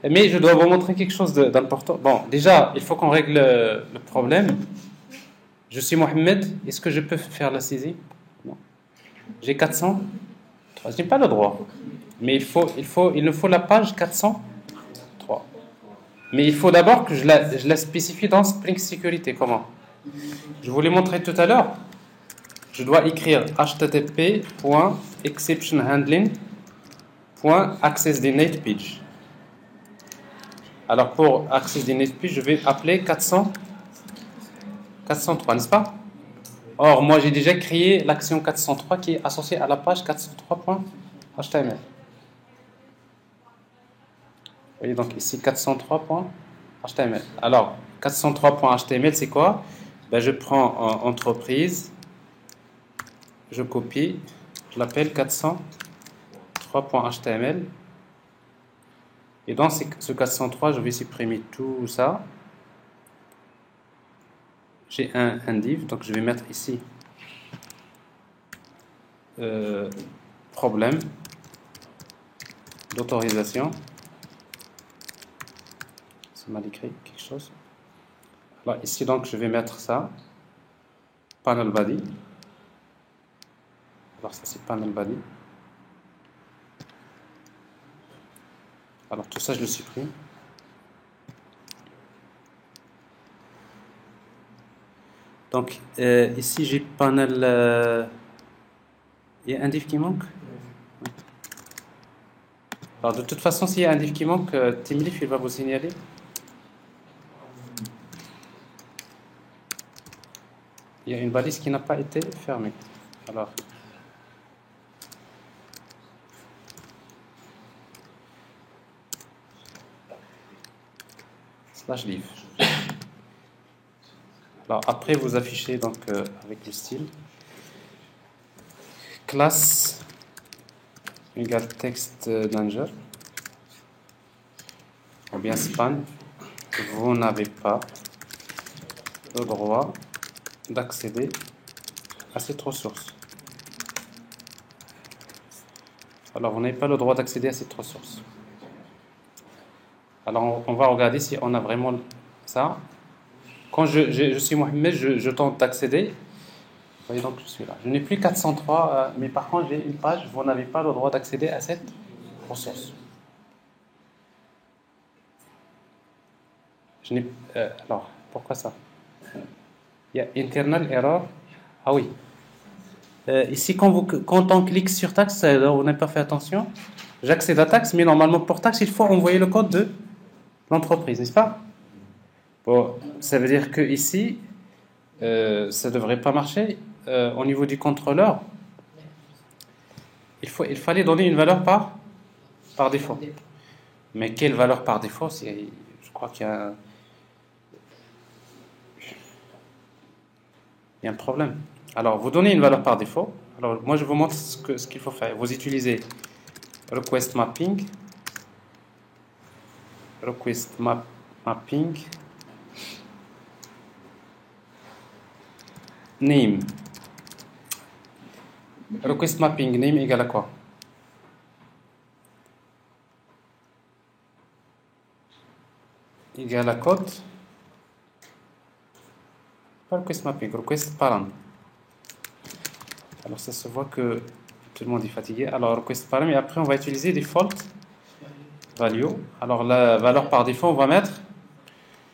Mais je dois vous montrer quelque chose d'important. Bon, déjà, il faut qu'on règle le problème. Je suis Mohamed. Est-ce que je peux faire la saisie? Non. J'ai 400. Je n'ai pas le droit. Mais il nous faut la page 403. Mais il faut d'abord que je la spécifie dans Spring Security. Comment? Je vous l'ai montré tout à l'heure. Je dois écrire http://exceptionhandling.accessDNatePage. Alors pour accessDNatePage, je vais appeler 403, n'est-ce pas? Or, moi j'ai déjà créé l'action 403 qui est associée à la page 403.html. Vous voyez donc ici 403.html. Alors, 403.html, c'est quoi? Ben, je prends entreprise, je copie, je l'appelle 403.html. Et dans ce 403, je vais supprimer tout ça. J'ai un div, donc je vais mettre ici problème d'autorisation. C'est mal écrit, quelque chose. Alors ici, donc, je vais mettre ça. Panel body. Alors ça, c'est panel body. Alors tout ça, je le supprime. Donc ici, j'ai panel... Il y a un div qui manque? Oui. Alors de toute façon, s'il y a un div qui manque, TeamLeaf, il va vous signaler. Il y a une balise qui n'a pas été fermée. Alors... /div. Alors après vous affichez donc avec le style classe égale texte danger ou bien span. Vous n'avez pas le droit d'accéder à cette ressource. Alors vous n'avez pas le droit d'accéder à cette ressource. Alors on va regarder si on a vraiment ça. Quand je suis Mohamed, je tente d'accéder. Vous voyez donc je suis là. Je n'ai plus 403, mais par contre j'ai une page. Vous n'avez pas le droit d'accéder à cette ressource. Alors pourquoi ça? Il y a internal error. Ah oui. Ici quand on clique sur taxe, on n'a pas fait attention. J'accède à taxe, mais normalement pour taxe il faut envoyer le code de l'entreprise, n'est-ce pas? Bon, ça veut dire que ici, ça ne devrait pas marcher. Au niveau du contrôleur, il fallait donner une valeur par défaut. Mais quelle valeur par défaut? Je crois qu'il y a un problème. Alors, vous donnez une valeur par défaut. Alors, moi, je vous montre ce qu'il faut faire. Vous utilisez request mapping. Request mapping. Name. Request mapping name égale à quoi? Égale à code. Pas request mapping, request parent. Alors ça se voit que Tout le monde est fatigué. Alors, request param, et après, on va utiliser default value. Alors, la valeur par défaut, on va mettre.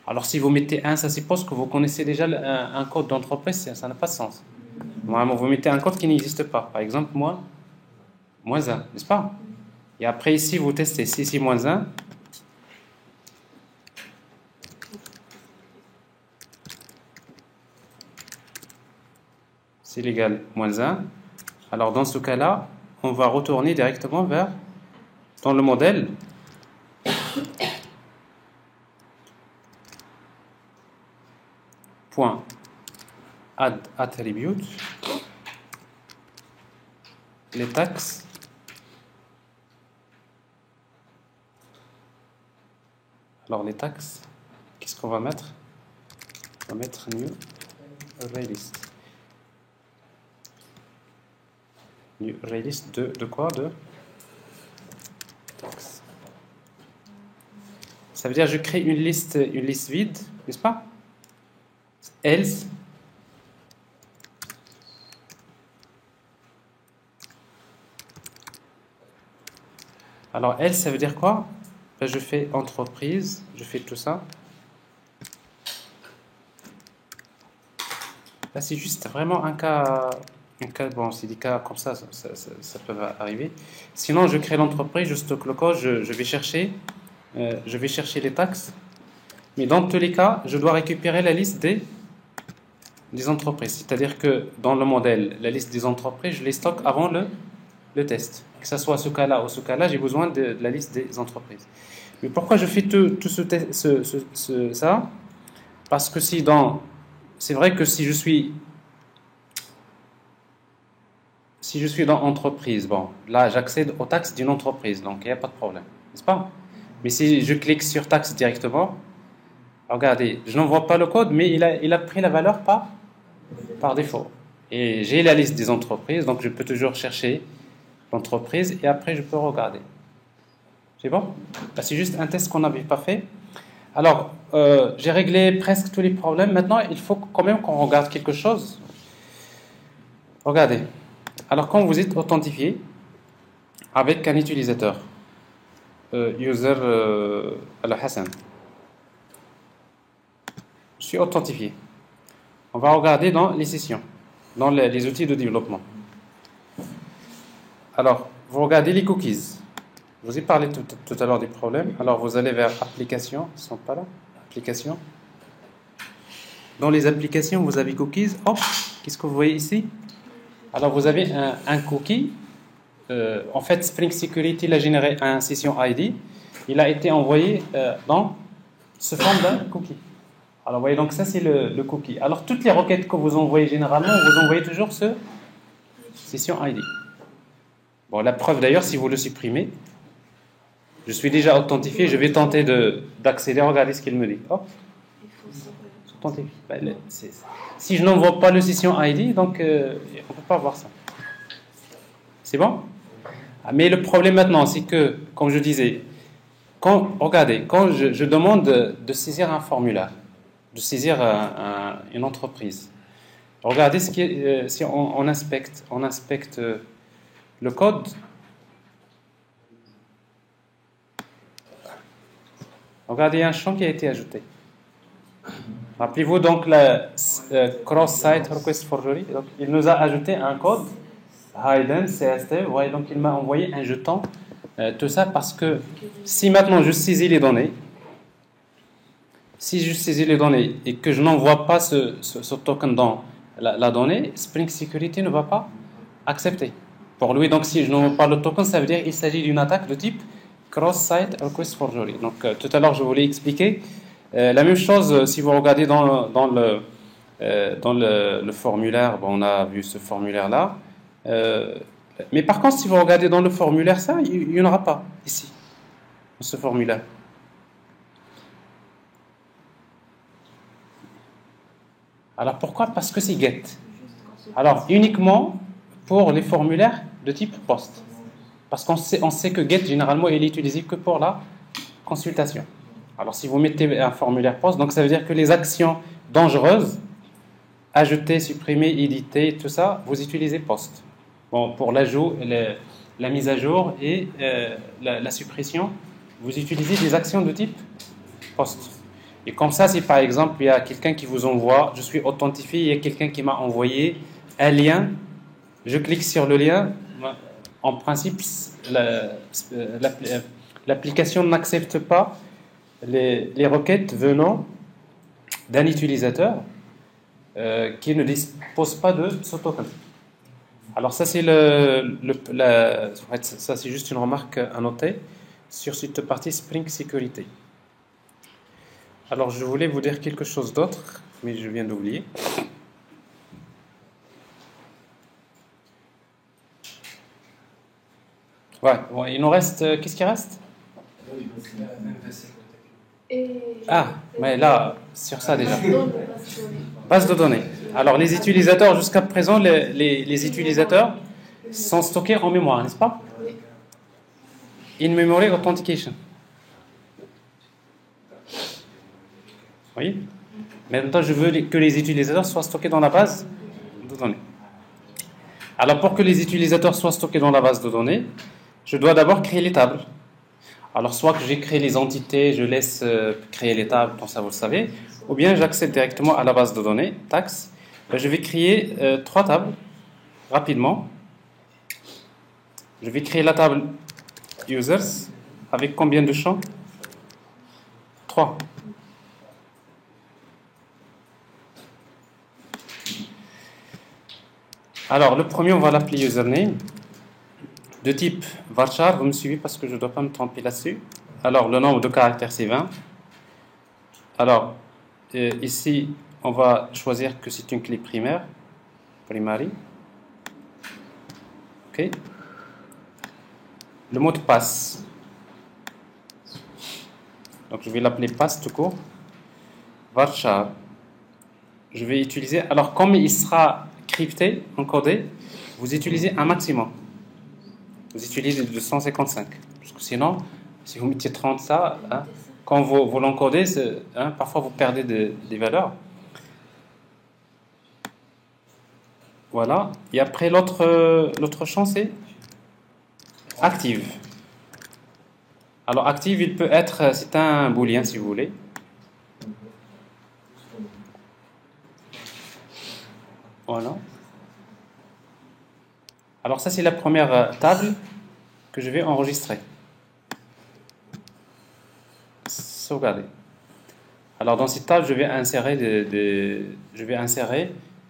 Alors, si vous mettez 1, ça suppose que vous connaissez déjà un code d'entreprise, ça n'a pas de sens. Normalement, vous mettez un code qui n'existe pas. Par exemple, moins 1, n'est-ce pas? Et après, ici, vous testez. Si c'est moins 1, c'est légal moins 1. Alors, dans ce cas-là, on va retourner directement vers, dans le modèle, point add attribute, les taxes, alors les taxes, qu'est-ce qu'on va mettre? On va mettre new array list. New array list de quoi? De taxes. Ça veut dire que je crée une liste vide, n'est-ce pas? Else, alors else, ça veut dire quoi? Ben, je fais entreprise, je fais tout ça. Là, c'est juste vraiment un cas bon, c'est des cas comme ça peut arriver. Sinon, je crée l'entreprise, je stocke le code, je vais chercher les taxes. Mais dans tous les cas, je dois récupérer la liste des entreprises. C'est-à-dire que dans le modèle, la liste des entreprises, je les stocke avant le test. Que ce soit ce cas-là ou ce cas-là, j'ai besoin de la liste des entreprises. Mais pourquoi je fais tout ça? Parce que c'est vrai que si je suis dans entreprise, bon, là j'accède aux taxes d'une entreprise, donc il n'y a pas de problème, n'est-ce pas? Mais si je clique sur taxes directement, regardez, je n'envoie pas le code, mais il a pris la valeur par défaut. Et j'ai la liste des entreprises, donc je peux toujours chercher l'entreprise et après je peux regarder. C'est bon? Là, c'est juste un test qu'on n'avait pas fait. Alors, j'ai réglé presque tous les problèmes. Maintenant, il faut quand même qu'on regarde quelque chose. Regardez. Alors, quand vous êtes authentifié avec un utilisateur, user Al-Hassan, je suis authentifié. On va regarder dans les sessions, dans les outils de développement. Alors, vous regardez les cookies. Je vous ai parlé tout à l'heure des problèmes. Alors, vous allez vers applications. Ils ne sont pas là. Applications. Dans les applications, vous avez cookies. Hop, qu'est-ce que vous voyez ici? Alors, vous avez un cookie. En fait, Spring Security l'a généré un session ID. Il a été envoyé dans ce forme d'un cookie. Alors, vous voyez, donc ça, c'est le cookie. Alors, toutes les requêtes que vous envoyez généralement, vous envoyez toujours ce session ID. Bon, la preuve d'ailleurs, si vous le supprimez, je suis déjà authentifié, je vais tenter d'accéder, regardez ce qu'il me dit. Hop. Authentifié. Ben, si je n'envoie pas le session ID, donc on ne peut pas voir ça. C'est bon? Mais le problème maintenant, c'est que, comme je disais, regardez, quand je demande de saisir un formulaire, de saisir une entreprise, regardez si on inspecte le code. Regardez, il y a un champ qui a été ajouté. Rappelez-vous donc la cross-site request forgery. Donc, il nous a ajouté un code hidden CST. Voyez, donc il m'a envoyé un jeton. Tout ça parce que si maintenant je saisis les données, et que je n'envoie pas ce token dans la donnée, Spring Security ne va pas accepter. Pour lui, donc si je n'envoie pas le token, ça veut dire qu'il s'agit d'une attaque de type cross-site request forgery. Donc tout à l'heure, je voulais expliquer la même chose si vous regardez dans le formulaire. Bon, on a vu ce formulaire-là. Mais par contre, si vous regardez dans le formulaire, ça, il n'y en aura pas ici, dans ce formulaire. Alors pourquoi? Parce que c'est GET. Alors uniquement pour les formulaires de type POST. Parce qu'on sait que GET, généralement, il est utilisé que pour la consultation. Alors, si vous mettez un formulaire POST, donc ça veut dire que les actions dangereuses, ajouter, supprimer, éditer, tout ça, vous utilisez POST. Bon, pour l'ajout, la mise à jour et la suppression, vous utilisez des actions de type post. Et comme ça, si par exemple, il y a quelqu'un qui vous envoie, je suis authentifié, il y a quelqu'un qui m'a envoyé un lien, je clique sur le lien, en principe, l'application n'accepte pas les requêtes venant d'un utilisateur qui ne dispose pas de ce token. Alors ça, c'est en fait, ça, c'est juste une remarque à noter sur cette partie Spring Sécurité. Alors, je voulais vous dire quelque chose d'autre, mais je viens d'oublier. Ouais, il nous reste... qu'est-ce qui reste? Ah, mais là, sur ça déjà. Base de données. Alors, les utilisateurs, jusqu'à présent, les utilisateurs sont stockés en mémoire, n'est-ce pas? In-memory authentication. Oui. Maintenant, je veux que les utilisateurs soient stockés dans la base de données. Alors, pour que les utilisateurs soient stockés dans la base de données, je dois d'abord créer les tables. Alors, soit que j'ai créé les entités, je laisse créer les tables, comme ça vous le savez, ou bien j'accède directement à la base de données, tax. Je vais créer 3 tables rapidement. Je vais créer la table users avec combien de champs? 3. Alors, le premier, on va l'appeler username, de type varchar. Vous me suivez parce que je ne dois pas me tromper là-dessus. Alors, le nombre de caractères, c'est 20. Alors, ici, on va choisir que c'est une clé primaire, primary. OK. Le mot de passe. Donc, je vais l'appeler passe tout court. Varchar. Je vais utiliser... Alors, comme il sera crypté, encodé, vous utilisez un maximum. Vous utilisez 255. Parce que sinon, si vous mettez 30 ça, hein, quand vous l'encodez, hein, parfois vous perdez des valeurs. Voilà. Et après, l'autre champ, c'est active. Alors, active, il peut être... C'est un booléen, si vous voulez. Voilà. Alors ça, c'est la première table que je vais enregistrer. Sauvegarder. Alors dans cette table, je vais insérer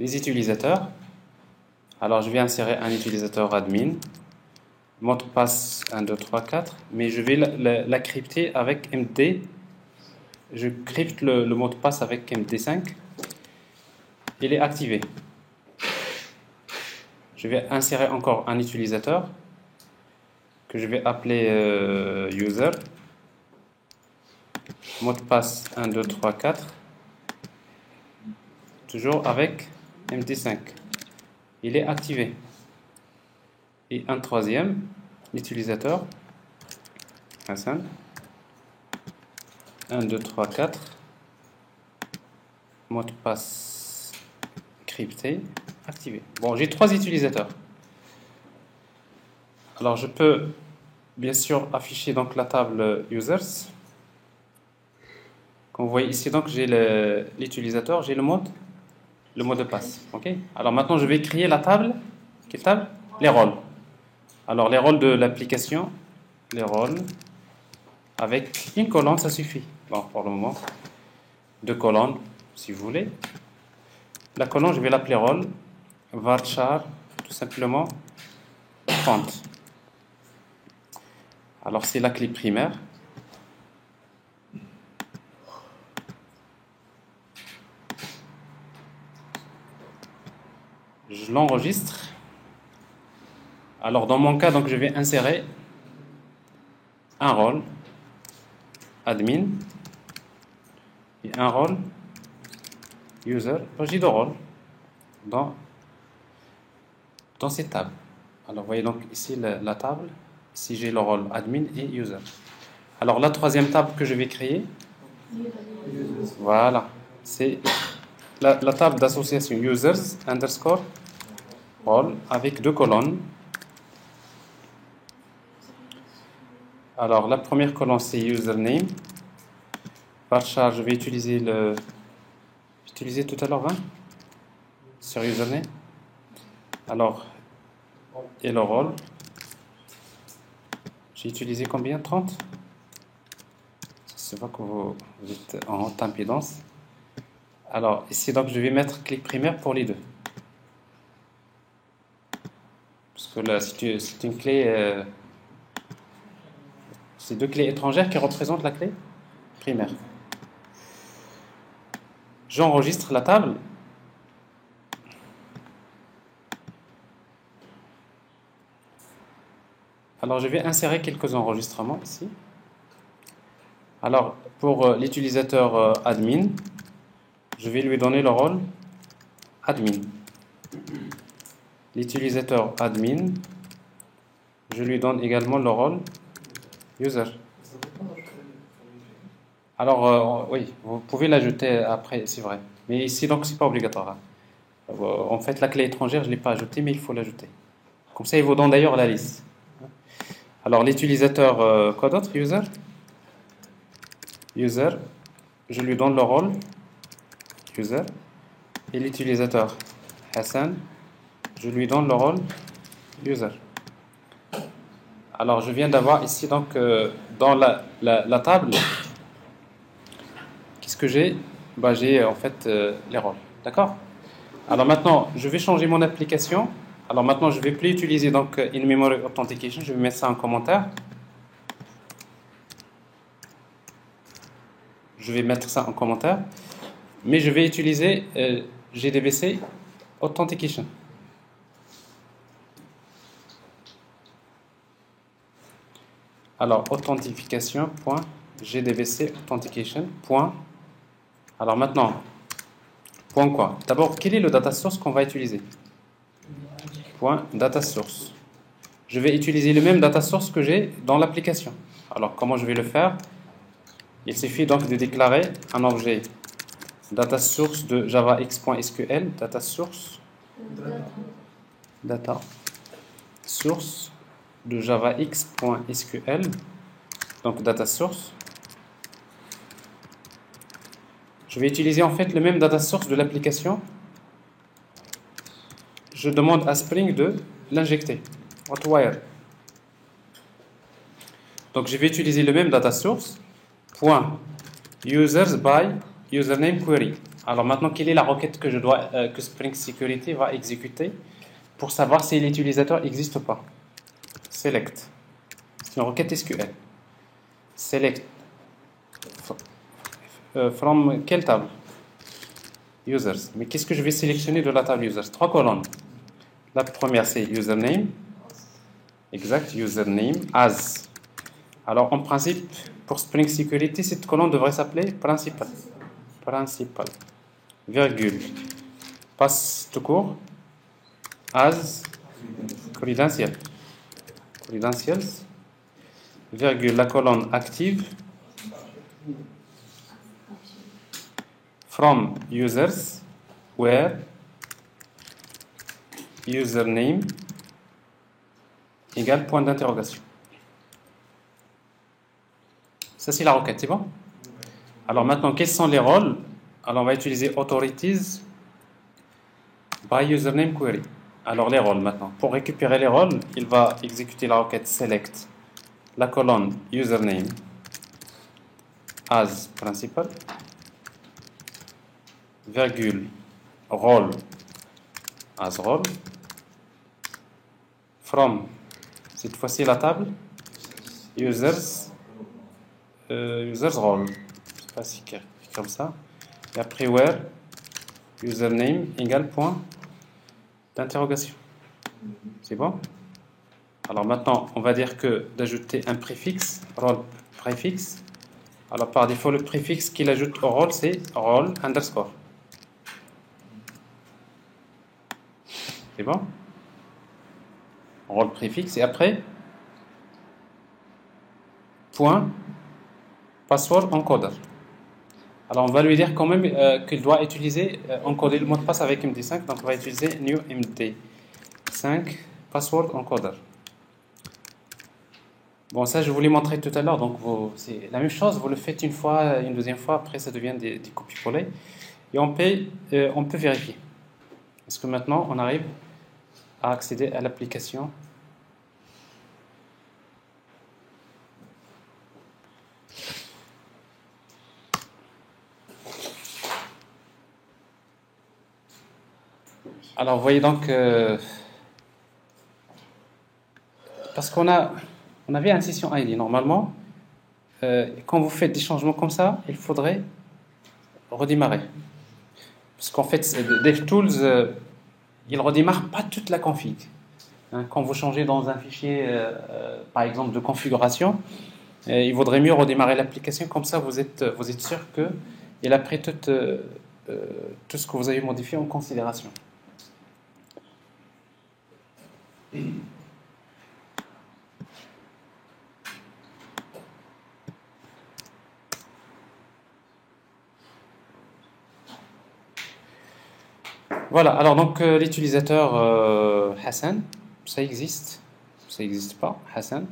les utilisateurs. Alors je vais insérer un utilisateur admin, mot de passe 1, 2, 3, 4, mais je vais la crypter avec MD. Je crypte le mot de passe avec MD5. Il est activé. Je vais insérer encore un utilisateur que je vais appeler user. Mot de passe 1, 2, 3, 4. Toujours avec MD5. Il est activé. Et un troisième utilisateur. Hassan. 1, 2, 3, 4. Mot de passe crypté. Activé. Bon, j'ai 3 utilisateurs. Alors, je peux bien sûr afficher donc la table users. Comme vous voyez ici, donc j'ai l'utilisateur, j'ai le mot de passe. Ok. Alors maintenant, je vais créer la table. Quelle table? Les rôles. Alors, les rôles de l'application, les rôles avec une colonne, ça suffit. Bon, pour le moment, 2 colonnes, si vous voulez. La colonne, je vais l'appeler rôle. Varchar, tout simplement, font. Alors, c'est la clé primaire. Je l'enregistre. Alors, dans mon cas, donc, je vais insérer un rôle admin et un rôle user. J'ai 2 rôles dans cette table. Alors, vous voyez donc ici la table. Ici, j'ai le rôle admin et user. Alors, la troisième table que je vais créer, voilà, c'est la table d'association users underscore rôle avec deux colonnes. Alors, la première colonne, c'est username. Varchar, je vais utiliser J'ai utilisé tout à l'heure 20 sur username. Alors, et le rôle. J'ai utilisé combien? 30? C'est pas que vous êtes en haute impédance. Alors, ici, donc, je vais mettre clic primaire pour les deux. Parce que là, c'est une clé. C'est deux clés étrangères qui représentent la clé primaire. J'enregistre la table. Alors, je vais insérer quelques enregistrements ici. Alors, pour l'utilisateur admin, je vais lui donner le rôle admin. L'utilisateur admin, je lui donne également le rôle user. Alors, oui, vous pouvez l'ajouter après, c'est vrai. Mais ici, donc, c'est pas obligatoire. En fait, la clé étrangère, je ne l'ai pas ajoutée, mais il faut l'ajouter. Comme ça, il vous donne d'ailleurs la liste. Alors, l'utilisateur, quoi d'autre? User. User, je lui donne le rôle user. Et l'utilisateur Hassan, je lui donne le rôle user. Alors, je viens d'avoir ici, donc, dans la table, qu'est-ce que j'ai? J'ai en fait les rôles. D'accord? Alors maintenant, je vais changer mon application. Alors maintenant, je ne vais plus utiliser donc in-memory authentication. Je vais mettre ça en commentaire. Je vais mettre ça en commentaire. Mais je vais utiliser JDBC Authentication. Alors, authentification.gdbc authentication. Alors maintenant, point quoi? D'abord, quel est le data source qu'on va utiliser? Point data source. Je vais utiliser le même data source que j'ai dans l'application. Alors, comment je vais le faire? Il suffit donc de déclarer un objet data source de javax.sql, data source, data source de javax.sql, donc data source. Je vais utiliser en fait le même data source de l'application. Je demande à Spring de l'injecter. Hotwire. Donc je vais utiliser le même data source. Point users by username query. Alors maintenant, quelle est la requête que que Spring Security va exécuter pour savoir si l'utilisateur existe ou pas? Select. C'est une requête SQL. Select. From quelle table? Users. Mais qu'est-ce que je vais sélectionner de la table users? 3 colonnes. La première, c'est username. Exact, username as. Alors, en principe, pour Spring Security, cette colonne devrait s'appeler principal. Principal. Virgule. Passe tout court. As. Credential. Credentials. Virgule, la colonne active. From users, where username égale point d'interrogation. Ça, c'est la requête, c'est bon? Alors maintenant, quels sont les rôles? Alors, on va utiliser authorities by username query. Alors, les rôles maintenant. Pour récupérer les rôles, il va exécuter la requête select, la colonne username as principal, virgule, rôle as rôle, from, cette fois-ci la table, users role, c'est pas si clair, comme ça, et après where, username égale point d'interrogation. C'est bon? Alors maintenant, on va dire que d'ajouter un préfixe, role préfixe. Alors par défaut, le préfixe qu'il ajoute au rôle, c'est role underscore. C'est bon? Rôle préfixe et après point password encoder. Alors on va lui dire quand même qu'il doit utiliser encoder le mot de passe avec MD5, donc on va utiliser new MD. 5 password encoder. Bon, ça je vous l'ai montré tout à l'heure, donc c'est la même chose, vous le faites une fois, une deuxième fois, après ça devient des copier-coller. Et on peut vérifier. Est-ce que maintenant on arrive à accéder à l'application? Alors, vous voyez donc, parce qu'on avait un session ID. Normalement, quand vous faites des changements comme ça, il faudrait redémarrer. Parce qu'en fait, DevTools, il ne redémarre pas toute la config. Hein, quand vous changez dans un fichier, par exemple, de configuration, il vaudrait mieux redémarrer l'application. Comme ça, vous êtes sûr qu'il a pris tout ce que vous avez modifié en considération. Voilà, alors donc l'utilisateur Hassan, ça existe pas, Hassan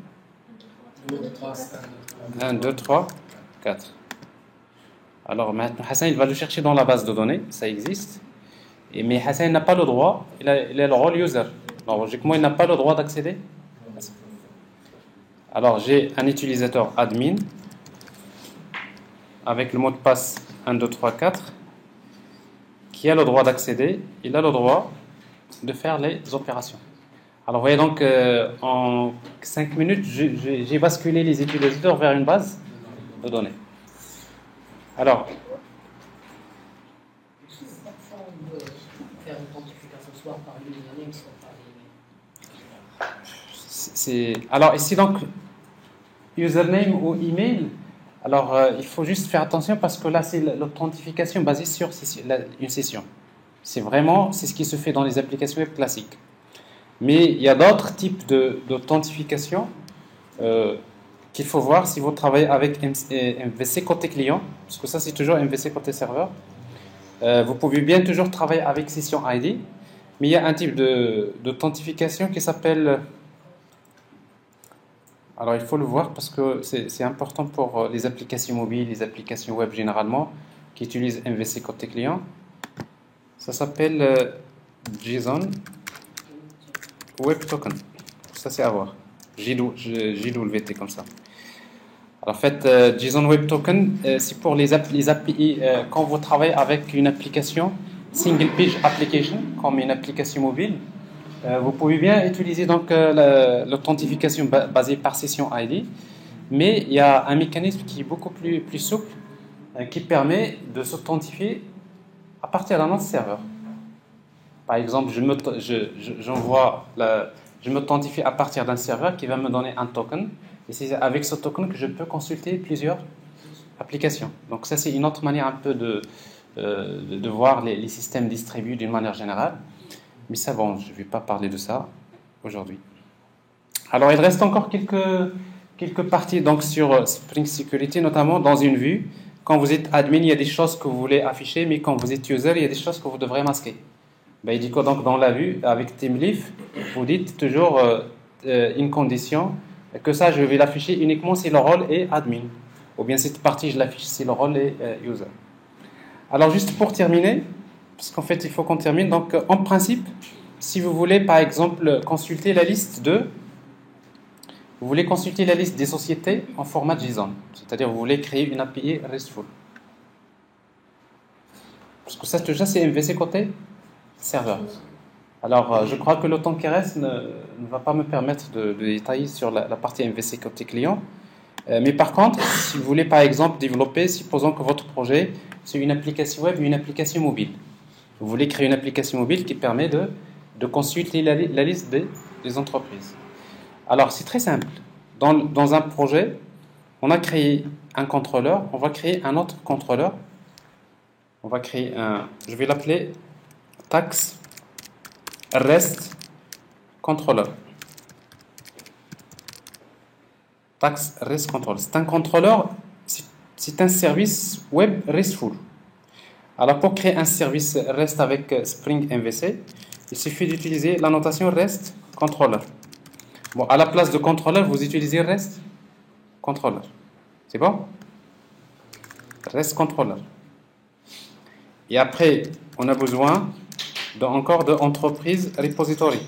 1, 2, 3, 4. Alors maintenant, Hassan, il va le chercher dans la base de données, ça existe. Mais Hassan n'a pas le droit, il a le rôle user. Alors, logiquement, il n'a pas le droit d'accéder. Alors, j'ai un utilisateur admin avec le mot de passe 1, 2, 3, 4 qui a le droit d'accéder, il a le droit de faire les opérations. Alors, vous voyez donc, en 5 minutes, j'ai basculé les utilisateurs vers une base de données. Alors, alors ici donc, username ou email, alors il faut juste faire attention parce que là c'est l'authentification basée sur une session. C'est ce qui se fait dans les applications web classiques. Mais il y a d'autres types d'authentification qu'il faut voir si vous travaillez avec MVC côté client, parce que ça c'est toujours MVC côté serveur. Vous pouvez bien toujours travailler avec session ID, mais il y a un type d'authentification qui s'appelle... Alors il faut le voir parce que c'est important pour les applications mobiles, les applications web généralement, qui utilisent MVC côté client. Ça s'appelle JSON Web Token. Ça c'est à voir. JWT comme ça. Alors en fait, JSON Web Token, c'est pour les API, quand vous travaillez avec une application, Single Page Application, comme une application mobile, vous pouvez bien utiliser donc l'authentification basée par session ID, mais il y a un mécanisme qui est beaucoup plus souple, qui permet de s'authentifier à partir d'un autre serveur. Par exemple, je m'authentifie à partir d'un serveur qui va me donner un token, et c'est avec ce token que je peux consulter plusieurs applications. Donc ça, c'est une autre manière un peu de voir les systèmes distribués d'une manière générale. Mais ça, bon, je ne vais pas parler de ça aujourd'hui. Alors, il reste encore quelques parties donc, sur Spring Security, notamment dans une vue. Quand vous êtes admin, il y a des choses que vous voulez afficher, mais quand vous êtes user, il y a des choses que vous devrez masquer. Ben, il dit quoi donc dans la vue, avec TeamLeaf, vous dites toujours une condition, que ça, je vais l'afficher uniquement si le rôle est admin. Ou bien cette partie, je l'affiche si le rôle est user. Alors, juste pour terminer, parce qu'en fait, il faut qu'on termine. Donc, en principe, si vous voulez, par exemple, consulter la liste vous voulez consulter la liste des sociétés en format JSON, c'est-à-dire vous voulez créer une API RESTful. Parce que ça, déjà, c'est MVC côté serveur. Alors, je crois que le temps qui reste ne va pas me permettre de détailler sur la partie MVC côté client. Mais par contre, si vous voulez, par exemple, développer, supposons que votre projet, c'est une application web ou une application mobile. Vous voulez créer une application mobile qui permet de consulter la liste des entreprises. Alors, c'est très simple. Dans un projet, on a créé un contrôleur, on va créer un autre contrôleur. On va créer je vais l'appeler tax rest controller. Tax rest controller. C'est un contrôleur, c'est un service web RESTful. Alors, pour créer un service REST avec Spring MVC, il suffit d'utiliser la notation REST controller. Bon, à la place de controller, vous utilisez REST controller. C'est bon? REST controller. Et après, on a besoin encore de entreprise repository.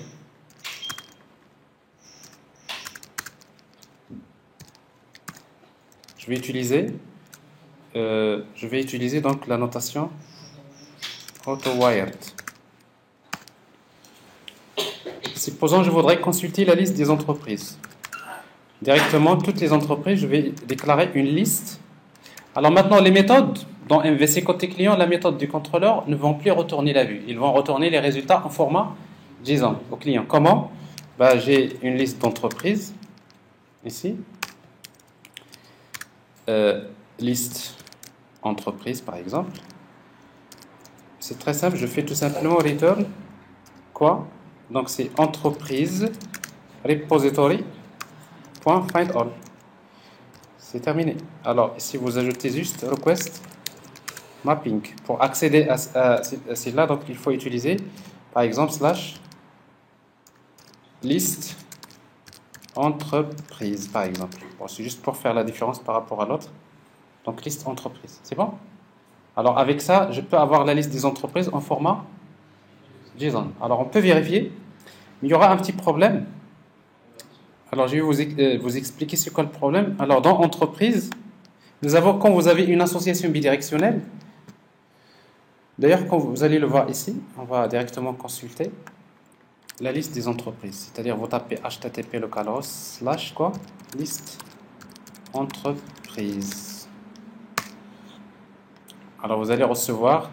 Je vais utiliser donc la notation AutoWired. Supposons que je voudrais consulter la liste des entreprises. Directement, toutes les entreprises, je vais déclarer une liste. Alors maintenant, les méthodes dans MVC côté client, la méthode du contrôleur ne vont plus retourner la vue. Ils vont retourner les résultats en format JSON au client. Comment? J'ai une liste d'entreprises ici. Liste entreprise par exemple. C'est très simple, je fais tout simplement return quoi? Donc c'est entreprise repository.findAll. C'est terminé. Alors ici vous ajoutez juste request mapping. Pour accéder à celle-là, donc il faut utiliser par exemple /list entreprise par exemple. Bon, c'est juste pour faire la différence par rapport à l'autre. Donc liste entreprise, c'est bon? Alors avec ça, je peux avoir la liste des entreprises en format JSON. Alors on peut vérifier, mais il y aura un petit problème. Alors je vais vous expliquer c'est quoi le problème. Alors dans entreprise, nous avons, quand vous avez une association bidirectionnelle, d'ailleurs quand vous allez le voir ici, on va directement consulter la liste des entreprises. C'est-à-dire vous tapez http localhost / liste entreprise. Alors vous allez recevoir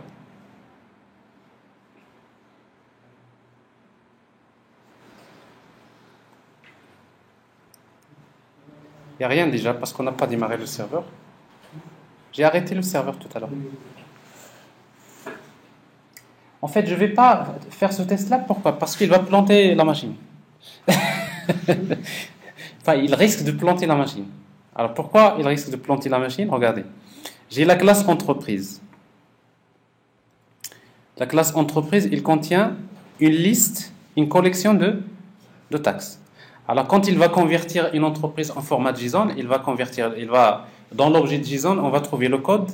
il n'y a rien déjà parce qu'on n'a pas démarré le serveur. J'ai arrêté le serveur tout à l'heure. En fait, je ne vais pas faire ce test-là. Pourquoi? Parce qu'il va planter la machine. Enfin, il risque de planter la machine. Alors, pourquoi il risque de planter la machine? Regardez. J'ai la classe entreprise. La classe entreprise, il contient une liste, une collection de taxes. Alors, quand il va convertir une entreprise en format JSON, dans l'objet JSON, on va trouver le code,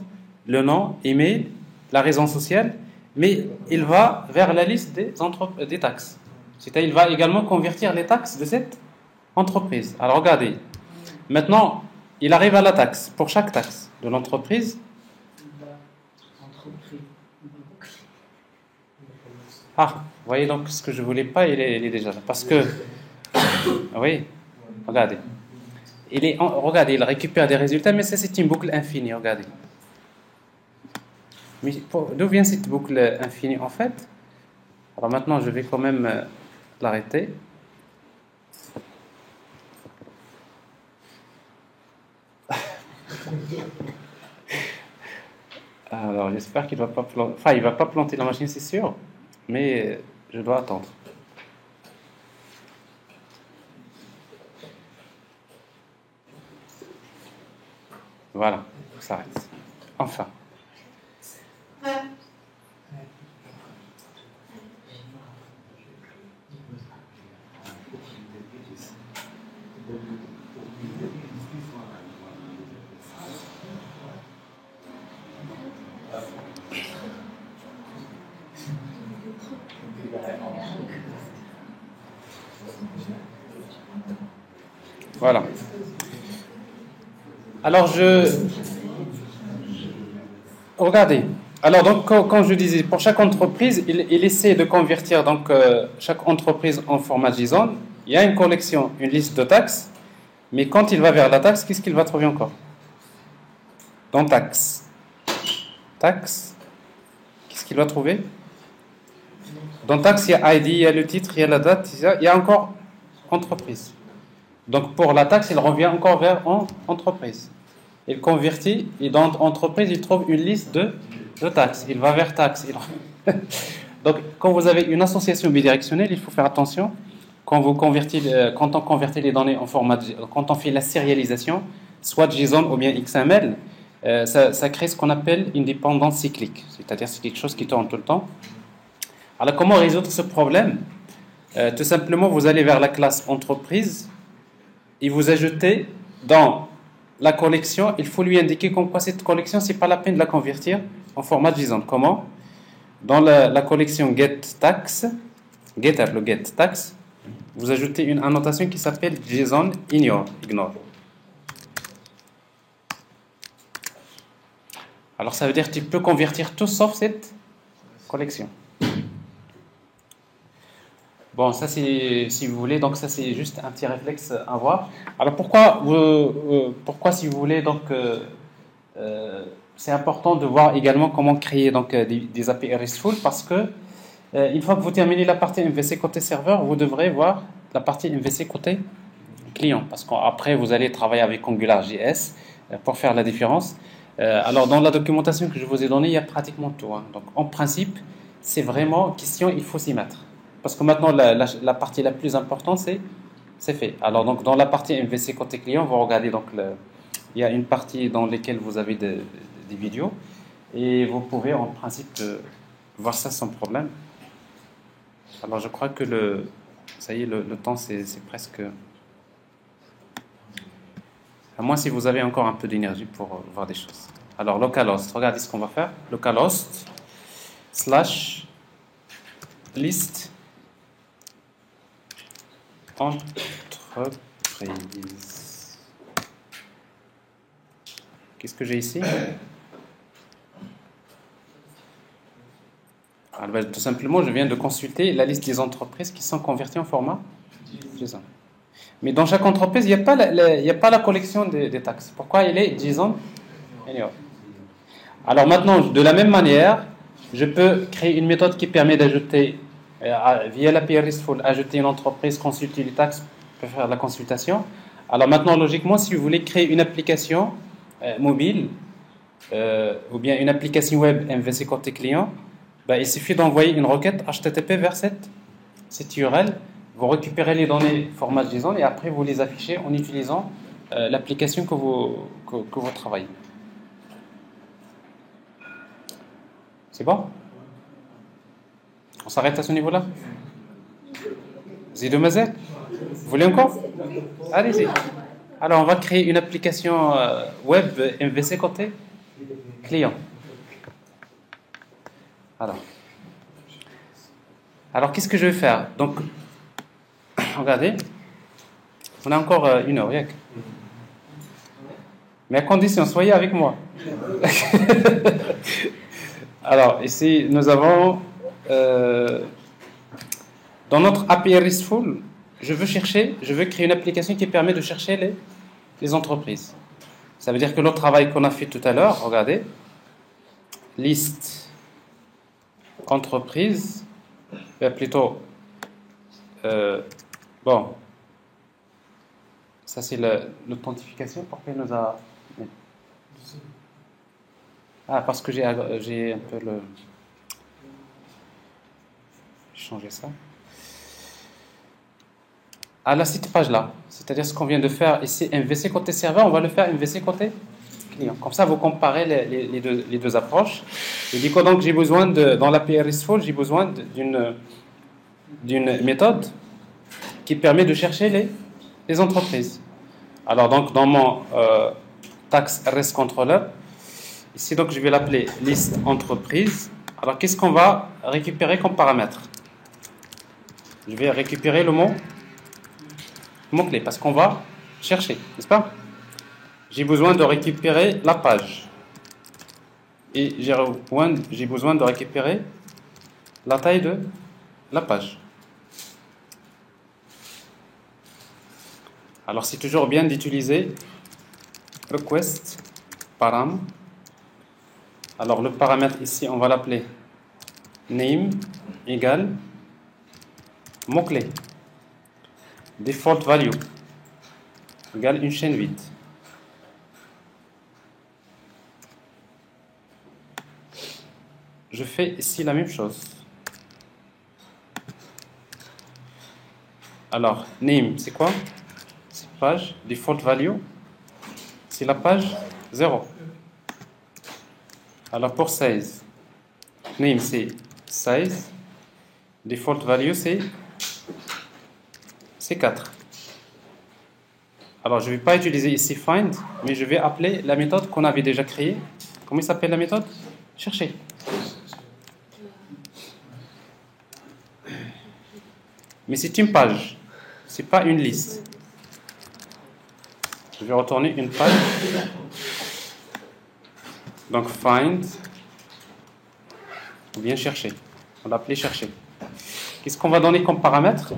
le nom, email, la raison sociale, mais il va vers la liste des taxes. C'est-à-dire il va également convertir les taxes de cette entreprise. Alors regardez, maintenant il arrive à la taxe. Pour chaque taxe de l'entreprise, vous voyez donc ce que je voulais pas, il est déjà là. Parce que, oui, regardez. Regardez, il récupère des résultats, mais ça c'est une boucle infinie, regardez. Mais d'où vient cette boucle infinie en fait? Alors maintenant je vais quand même l'arrêter. Alors j'espère qu'il va pas planter. Enfin, il va pas planter la machine, c'est sûr, mais je dois attendre. Voilà, ça s'arrête. Enfin. Voilà. Alors regardez. Alors donc quand je disais pour chaque entreprise, il essaie de convertir donc chaque entreprise en format JSON. Il y a une collection, une liste de taxes, mais quand il va vers la taxe, qu'est-ce qu'il va trouver encore? Dans taxe, qu'est-ce qu'il va trouver? Dans taxe, il y a ID, il y a le titre, il y a la date, il y a encore entreprise. Donc pour la taxe, il revient encore vers entreprise. Il convertit et dans entreprise, il trouve une liste de taxes. Il va vers taxes. Donc quand vous avez une association bidirectionnelle, il faut faire attention. Quand on convertit les données en format, quand on fait la sérialisation, soit JSON ou bien XML, ça crée ce qu'on appelle une dépendance cyclique. C'est-à-dire c'est quelque chose qui tourne tout le temps. Alors, comment résoudre ce problème? Tout simplement, vous allez vers la classe entreprise et vous ajoutez dans la collection, il faut lui indiquer comme quoi cette collection, c'est pas la peine de la convertir en format JSON. Comment? Dans la collection getTax, getter, le getTax, vous ajoutez une annotation qui s'appelle JSON ignore. Alors ça veut dire que tu peux convertir tout sauf cette collection. Bon, ça c'est, si vous voulez, donc ça c'est juste un petit réflexe à voir. Alors pourquoi si vous voulez, donc c'est important de voir également comment créer donc des API RESTful, parce que une fois que vous terminez la partie MVC côté serveur, vous devrez voir la partie MVC côté client, parce qu'après vous allez travailler avec AngularJS pour faire la différence. Alors dans la documentation que je vous ai donnée, il y a pratiquement tout, hein. Donc en principe, c'est vraiment question, il faut s'y mettre. Parce que maintenant, la partie la plus importante, c'est fait. Alors, donc, dans la partie MVC côté client, vous regardez, donc, il y a une partie dans laquelle vous avez des vidéos et vous pouvez, en principe, voir ça sans problème. Alors, je crois que ça y est, le temps, c'est presque... À moins si vous avez encore un peu d'énergie pour voir des choses. Alors, localhost, regardez ce qu'on va faire. Localhost / list entreprise. Qu'est-ce que j'ai ici? Alors, ben, tout simplement, je viens de consulter la liste des entreprises qui sont converties en format JSON. Mais dans chaque entreprise, il n'y a pas la collection des taxes. Pourquoi il est JSON? Alors maintenant, de la même manière, je peux créer une méthode qui permet d'ajouter via l'API RESTful, ajouter une entreprise, consulter les taxes, peut faire la consultation. Alors maintenant, logiquement, si vous voulez créer une application mobile ou bien une application web MVC côté client, il suffit d'envoyer une requête HTTP vers cette URL. Vous récupérez les données format JSON et après vous les affichez en utilisant l'application que vous travaillez. C'est bon? On s'arrête à ce niveau-là? Zidou Mazel? Vous voulez encore? Allez-y. Alors, on va créer une application web MVC côté client. Alors qu'est-ce que je vais faire? Donc, regardez, on a encore une heure, Yak. Mais à condition, soyez avec moi. Alors, ici, nous avons... dans notre API RESTful, je veux créer une application qui permet de chercher les entreprises. Ça veut dire que le travail qu'on a fait tout à l'heure, regardez, liste entreprise, plutôt, bon, ça c'est l'authentification. Pourquoi il nous a... Ah, parce que j'ai un peu le... changer ça. À la cette page-là, c'est-à-dire ce qu'on vient de faire ici, MVC côté serveur, on va le faire MVC côté client. Comme ça, vous comparez les deux approches. Et du coup, donc, j'ai besoin dans l'API RESTful, j'ai besoin d'une méthode qui permet de chercher les entreprises. Alors, donc, dans mon tax REST controller, ici, donc, je vais l'appeler liste entreprise. Alors, qu'est-ce qu'on va récupérer comme paramètre? Je vais récupérer le mot-clé, parce qu'on va chercher, n'est-ce pas? J'ai besoin de récupérer la page. Et j'ai besoin de récupérer la taille de la page. Alors, c'est toujours bien d'utiliser request param. Alors, le paramètre ici, on va l'appeler name égale mot-clé. Default value égale une chaîne vide. Je fais ici la même chose. Alors, name, c'est quoi? C'est page. Default value, c'est la page 0. Alors, pour size, name, c'est size. Default value, c'est 4. Alors, je ne vais pas utiliser ici find, mais je vais appeler la méthode qu'on avait déjà créée. Comment il s'appelle la méthode? Chercher. Mais c'est une page, c'est pas une liste. Je vais retourner une page. Donc find, ou bien chercher. On va l'appeler chercher. Qu'est-ce qu'on va donner comme paramètre?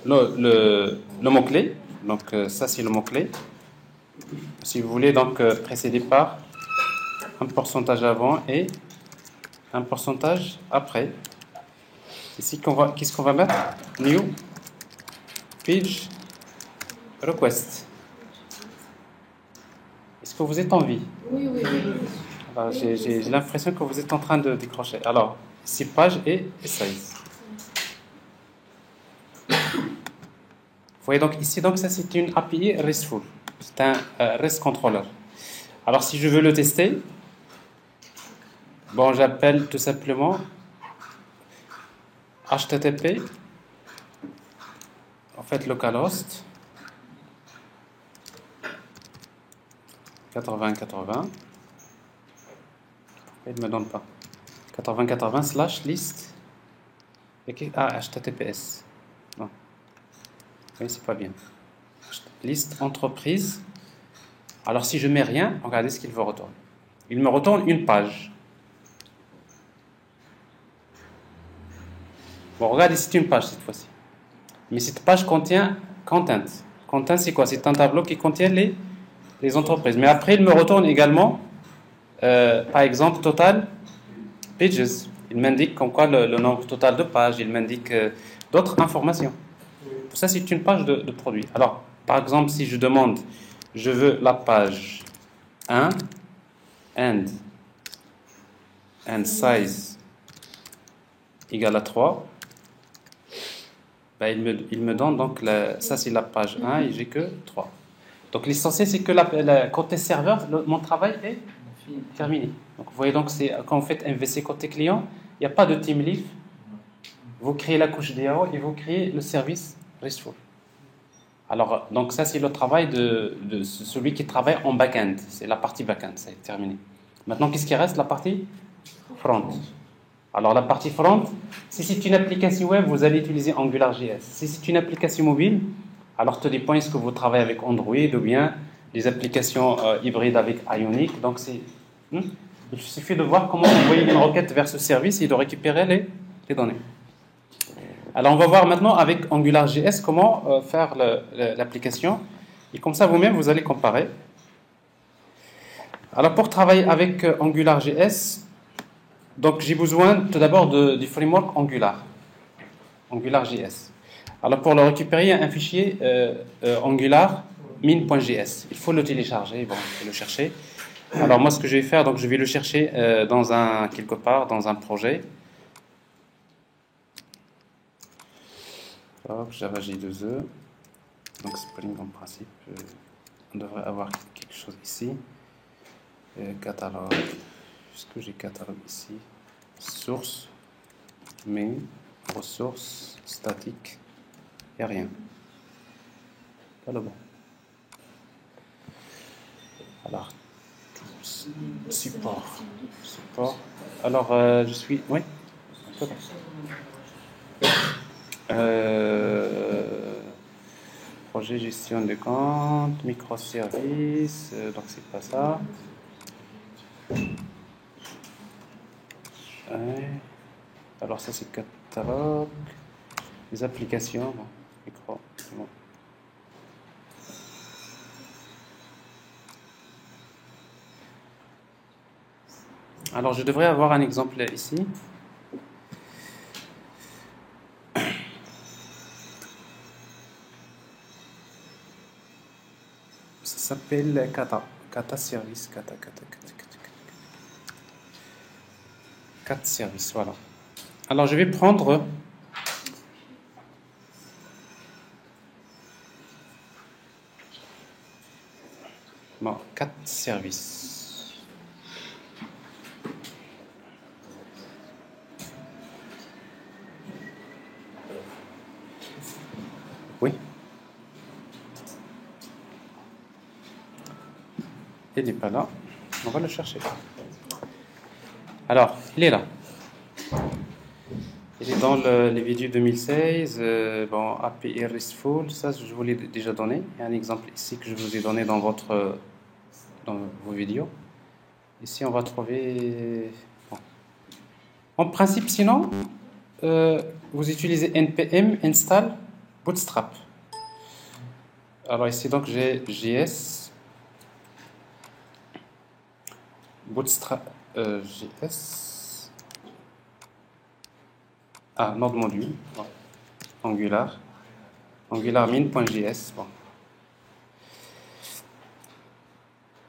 Le mot-clé. Donc ça c'est le mot-clé. Si vous voulez donc précéder par un pourcentage avant et un pourcentage après. Ici qu'est-ce qu'on va mettre? New page request. Est-ce que vous êtes en vie? Oui. Alors, j'ai l'impression que vous êtes en train de décrocher. Alors, ici page et size. Vous voyez donc ici, donc ça c'est une API RESTful. C'est un REST controller. Alors si je veux le tester, bon j'appelle tout simplement HTTP, en fait localhost 8080. Il ne me donne pas. 8080/list. HTTPS. Non. Oui, c'est pas bien. Liste entreprise. Alors si je mets rien, regardez ce qu'il me retourne. Il me retourne une page. Bon, regardez, c'est une page cette fois-ci. Mais cette page contient content. Content, c'est quoi? C'est un tableau qui contient les entreprises. Mais après, il me retourne également, par exemple, total pages. Il m'indique comme quoi le nombre total de pages. Il m'indique d'autres informations. Tout ça, c'est une page de produit. Alors, par exemple, si je demande, je veux la page 1, and size égale à 3, ben, il me donne donc, ça c'est la page 1 et j'ai que 3. Donc l'essentiel c'est que côté serveur, mon travail est terminé. Donc vous voyez, donc quand vous faites MVC côté client, il n'y a pas de team leaf. Vous créez la couche DAO et vous créez le service RESTful. Alors, donc ça c'est le travail de celui qui travaille en back-end. C'est la partie back-end, c'est terminé. Maintenant, qu'est-ce qui reste? La partie front. Alors la partie front, si c'est une application web, vous allez utiliser AngularJS. Si c'est une application mobile, alors tout dépend, est-ce que vous travaillez avec Android ou bien des applications hybrides avec Ionic. Donc il suffit de voir comment envoyer une requête vers ce service et de récupérer les données. Alors on va voir maintenant avec AngularJS comment faire l'application. Et comme ça vous-même vous allez comparer. Alors pour travailler avec AngularJS, donc j'ai besoin tout d'abord du framework AngularJS. Alors pour le récupérer, il y a un fichier Angular min.js. Il faut le télécharger, bon, il faut le chercher. Alors moi ce que je vais faire, donc je vais le chercher quelque part dans un projet. Donc Java J2E. Donc Spring en principe, on devrait avoir quelque chose ici. Catalogue. Est-ce que j'ai catalogue ici? Source, main, ressources, statique, il n'y a rien. Pas le bon. Alors, support. Alors, je suis. Oui? Projet gestion de compte, microservices, donc c'est pas ça. Ouais. Alors ça c'est catalogue, les applications, bon, micro, bon. Alors je devrais avoir un exemple ici. Ça s'appelle Kata Service, Kata Service, voilà. Alors je vais prendre bon, 4 services. il n'est pas là. On va le chercher. Alors, il est là. Il est dans les vidéos 2016. Bon, API RESTful, ça je vous l'ai déjà donné. Il y a un exemple ici que je vous ai donné dans vos vidéos. Ici, on va trouver... Bon. En principe, sinon, vous utilisez npm install bootstrap. Alors ici, donc, j'ai JS bootstrap JS node module bon. Angular min.js bon.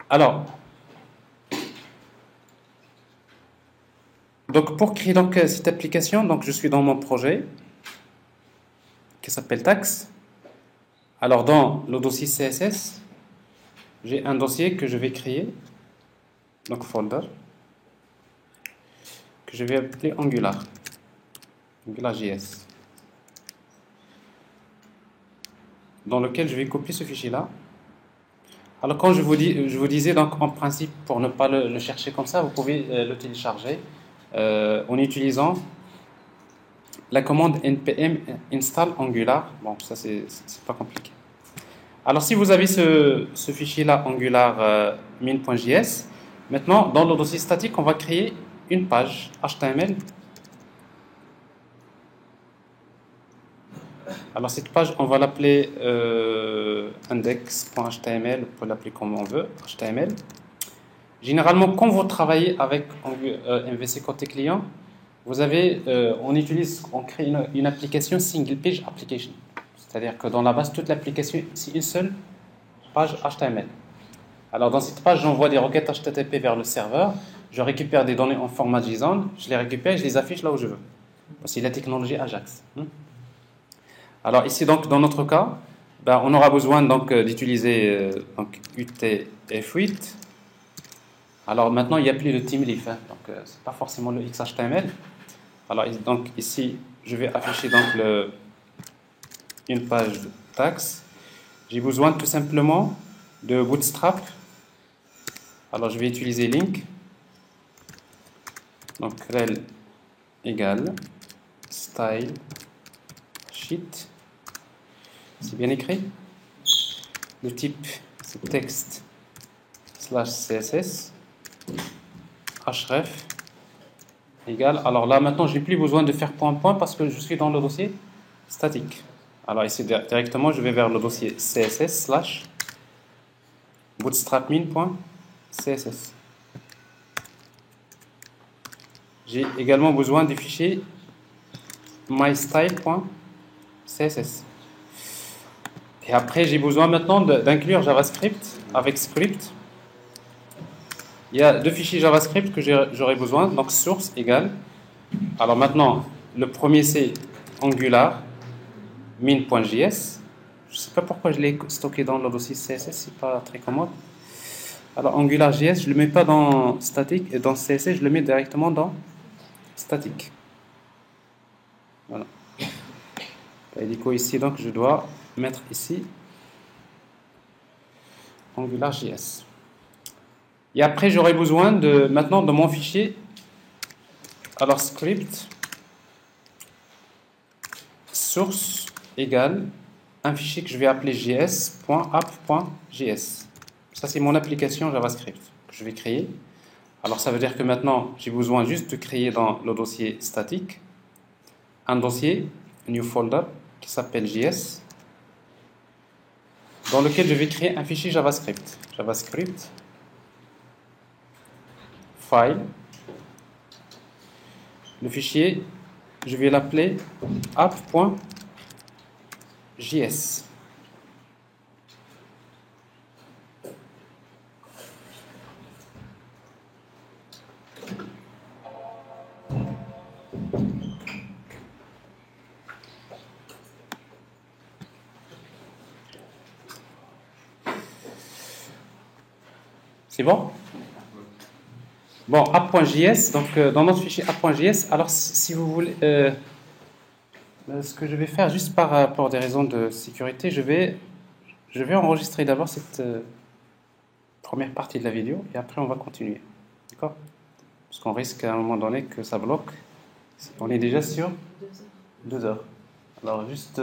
Alors donc pour créer donc cette application, donc je suis dans mon projet qui s'appelle Tax. Alors dans le dossier CSS, j'ai un dossier que je vais créer, donc folder, que je vais appeler AngularJS, dans lequel je vais copier ce fichier-là. Alors quand je vous disais donc en principe pour ne pas le chercher comme ça, vous pouvez le télécharger en utilisant la commande npm install Angular. Bon, ça c'est pas compliqué. Alors si vous avez ce fichier-là Angular min.js, maintenant dans le dossier statique, on va créer une page HTML. Alors cette page, on va l'appeler index.html, on peut l'appeler comme on veut, HTML. Généralement, quand vous travaillez avec MVC côté client, on crée une application single page application. C'est-à-dire que dans la base, toute l'application, c'est une seule page HTML. Alors dans cette page, j'envoie des requêtes HTTP vers le serveur, je récupère des données en format JSON, je les récupère et je les affiche là où je veux. C'est la technologie Ajax. Alors ici, donc, dans notre cas, on aura besoin donc d'utiliser UTF-8. Alors maintenant, il n'y a plus de TeamLeaf, donc c'est pas forcément le XHTML. Alors donc ici, je vais afficher donc une page de tax. J'ai besoin tout simplement de Bootstrap. Alors je vais utiliser link. Donc rel égale style sheet. C'est bien écrit. Le type c'est texte /css href égale. Alors là maintenant je n'ai plus besoin de faire point parce que je suis dans le dossier statique. Alors ici directement je vais vers le dossier css / bootstrapmin.css. J'ai également besoin du fichier mystyle.css. Et après, j'ai besoin maintenant d'inclure JavaScript avec script. Il y a deux fichiers JavaScript que j'aurai besoin. Donc, source égale. Alors maintenant, le premier c'est Angular min.js. Je ne sais pas pourquoi je l'ai stocké dans le dossier CSS, c'est pas très commode. Alors, AngularJS, je ne le mets pas dans statique et dans CSS, je le mets directement dans statique. Voilà. Et du coup, ici, donc, je dois mettre ici AngularJS. Et après, j'aurai besoin maintenant de mon fichier. Alors, script source égale un fichier que je vais appeler js.app.js. Ça, c'est mon application JavaScript que je vais créer. Alors, ça veut dire que maintenant, j'ai besoin juste de créer dans le dossier statique un dossier, new folder, qui s'appelle JS, dans lequel je vais créer un fichier JavaScript. JavaScript, file. Le fichier, je vais l'appeler app.js. C'est bon? Bon, app.js, donc dans notre fichier app.js, alors si vous voulez, ce que je vais faire, juste pour des raisons de sécurité, je vais enregistrer d'abord cette première partie de la vidéo et après on va continuer. D'accord? Parce qu'on risque à un moment donné que ça bloque. On est déjà sur 2 heures. Alors juste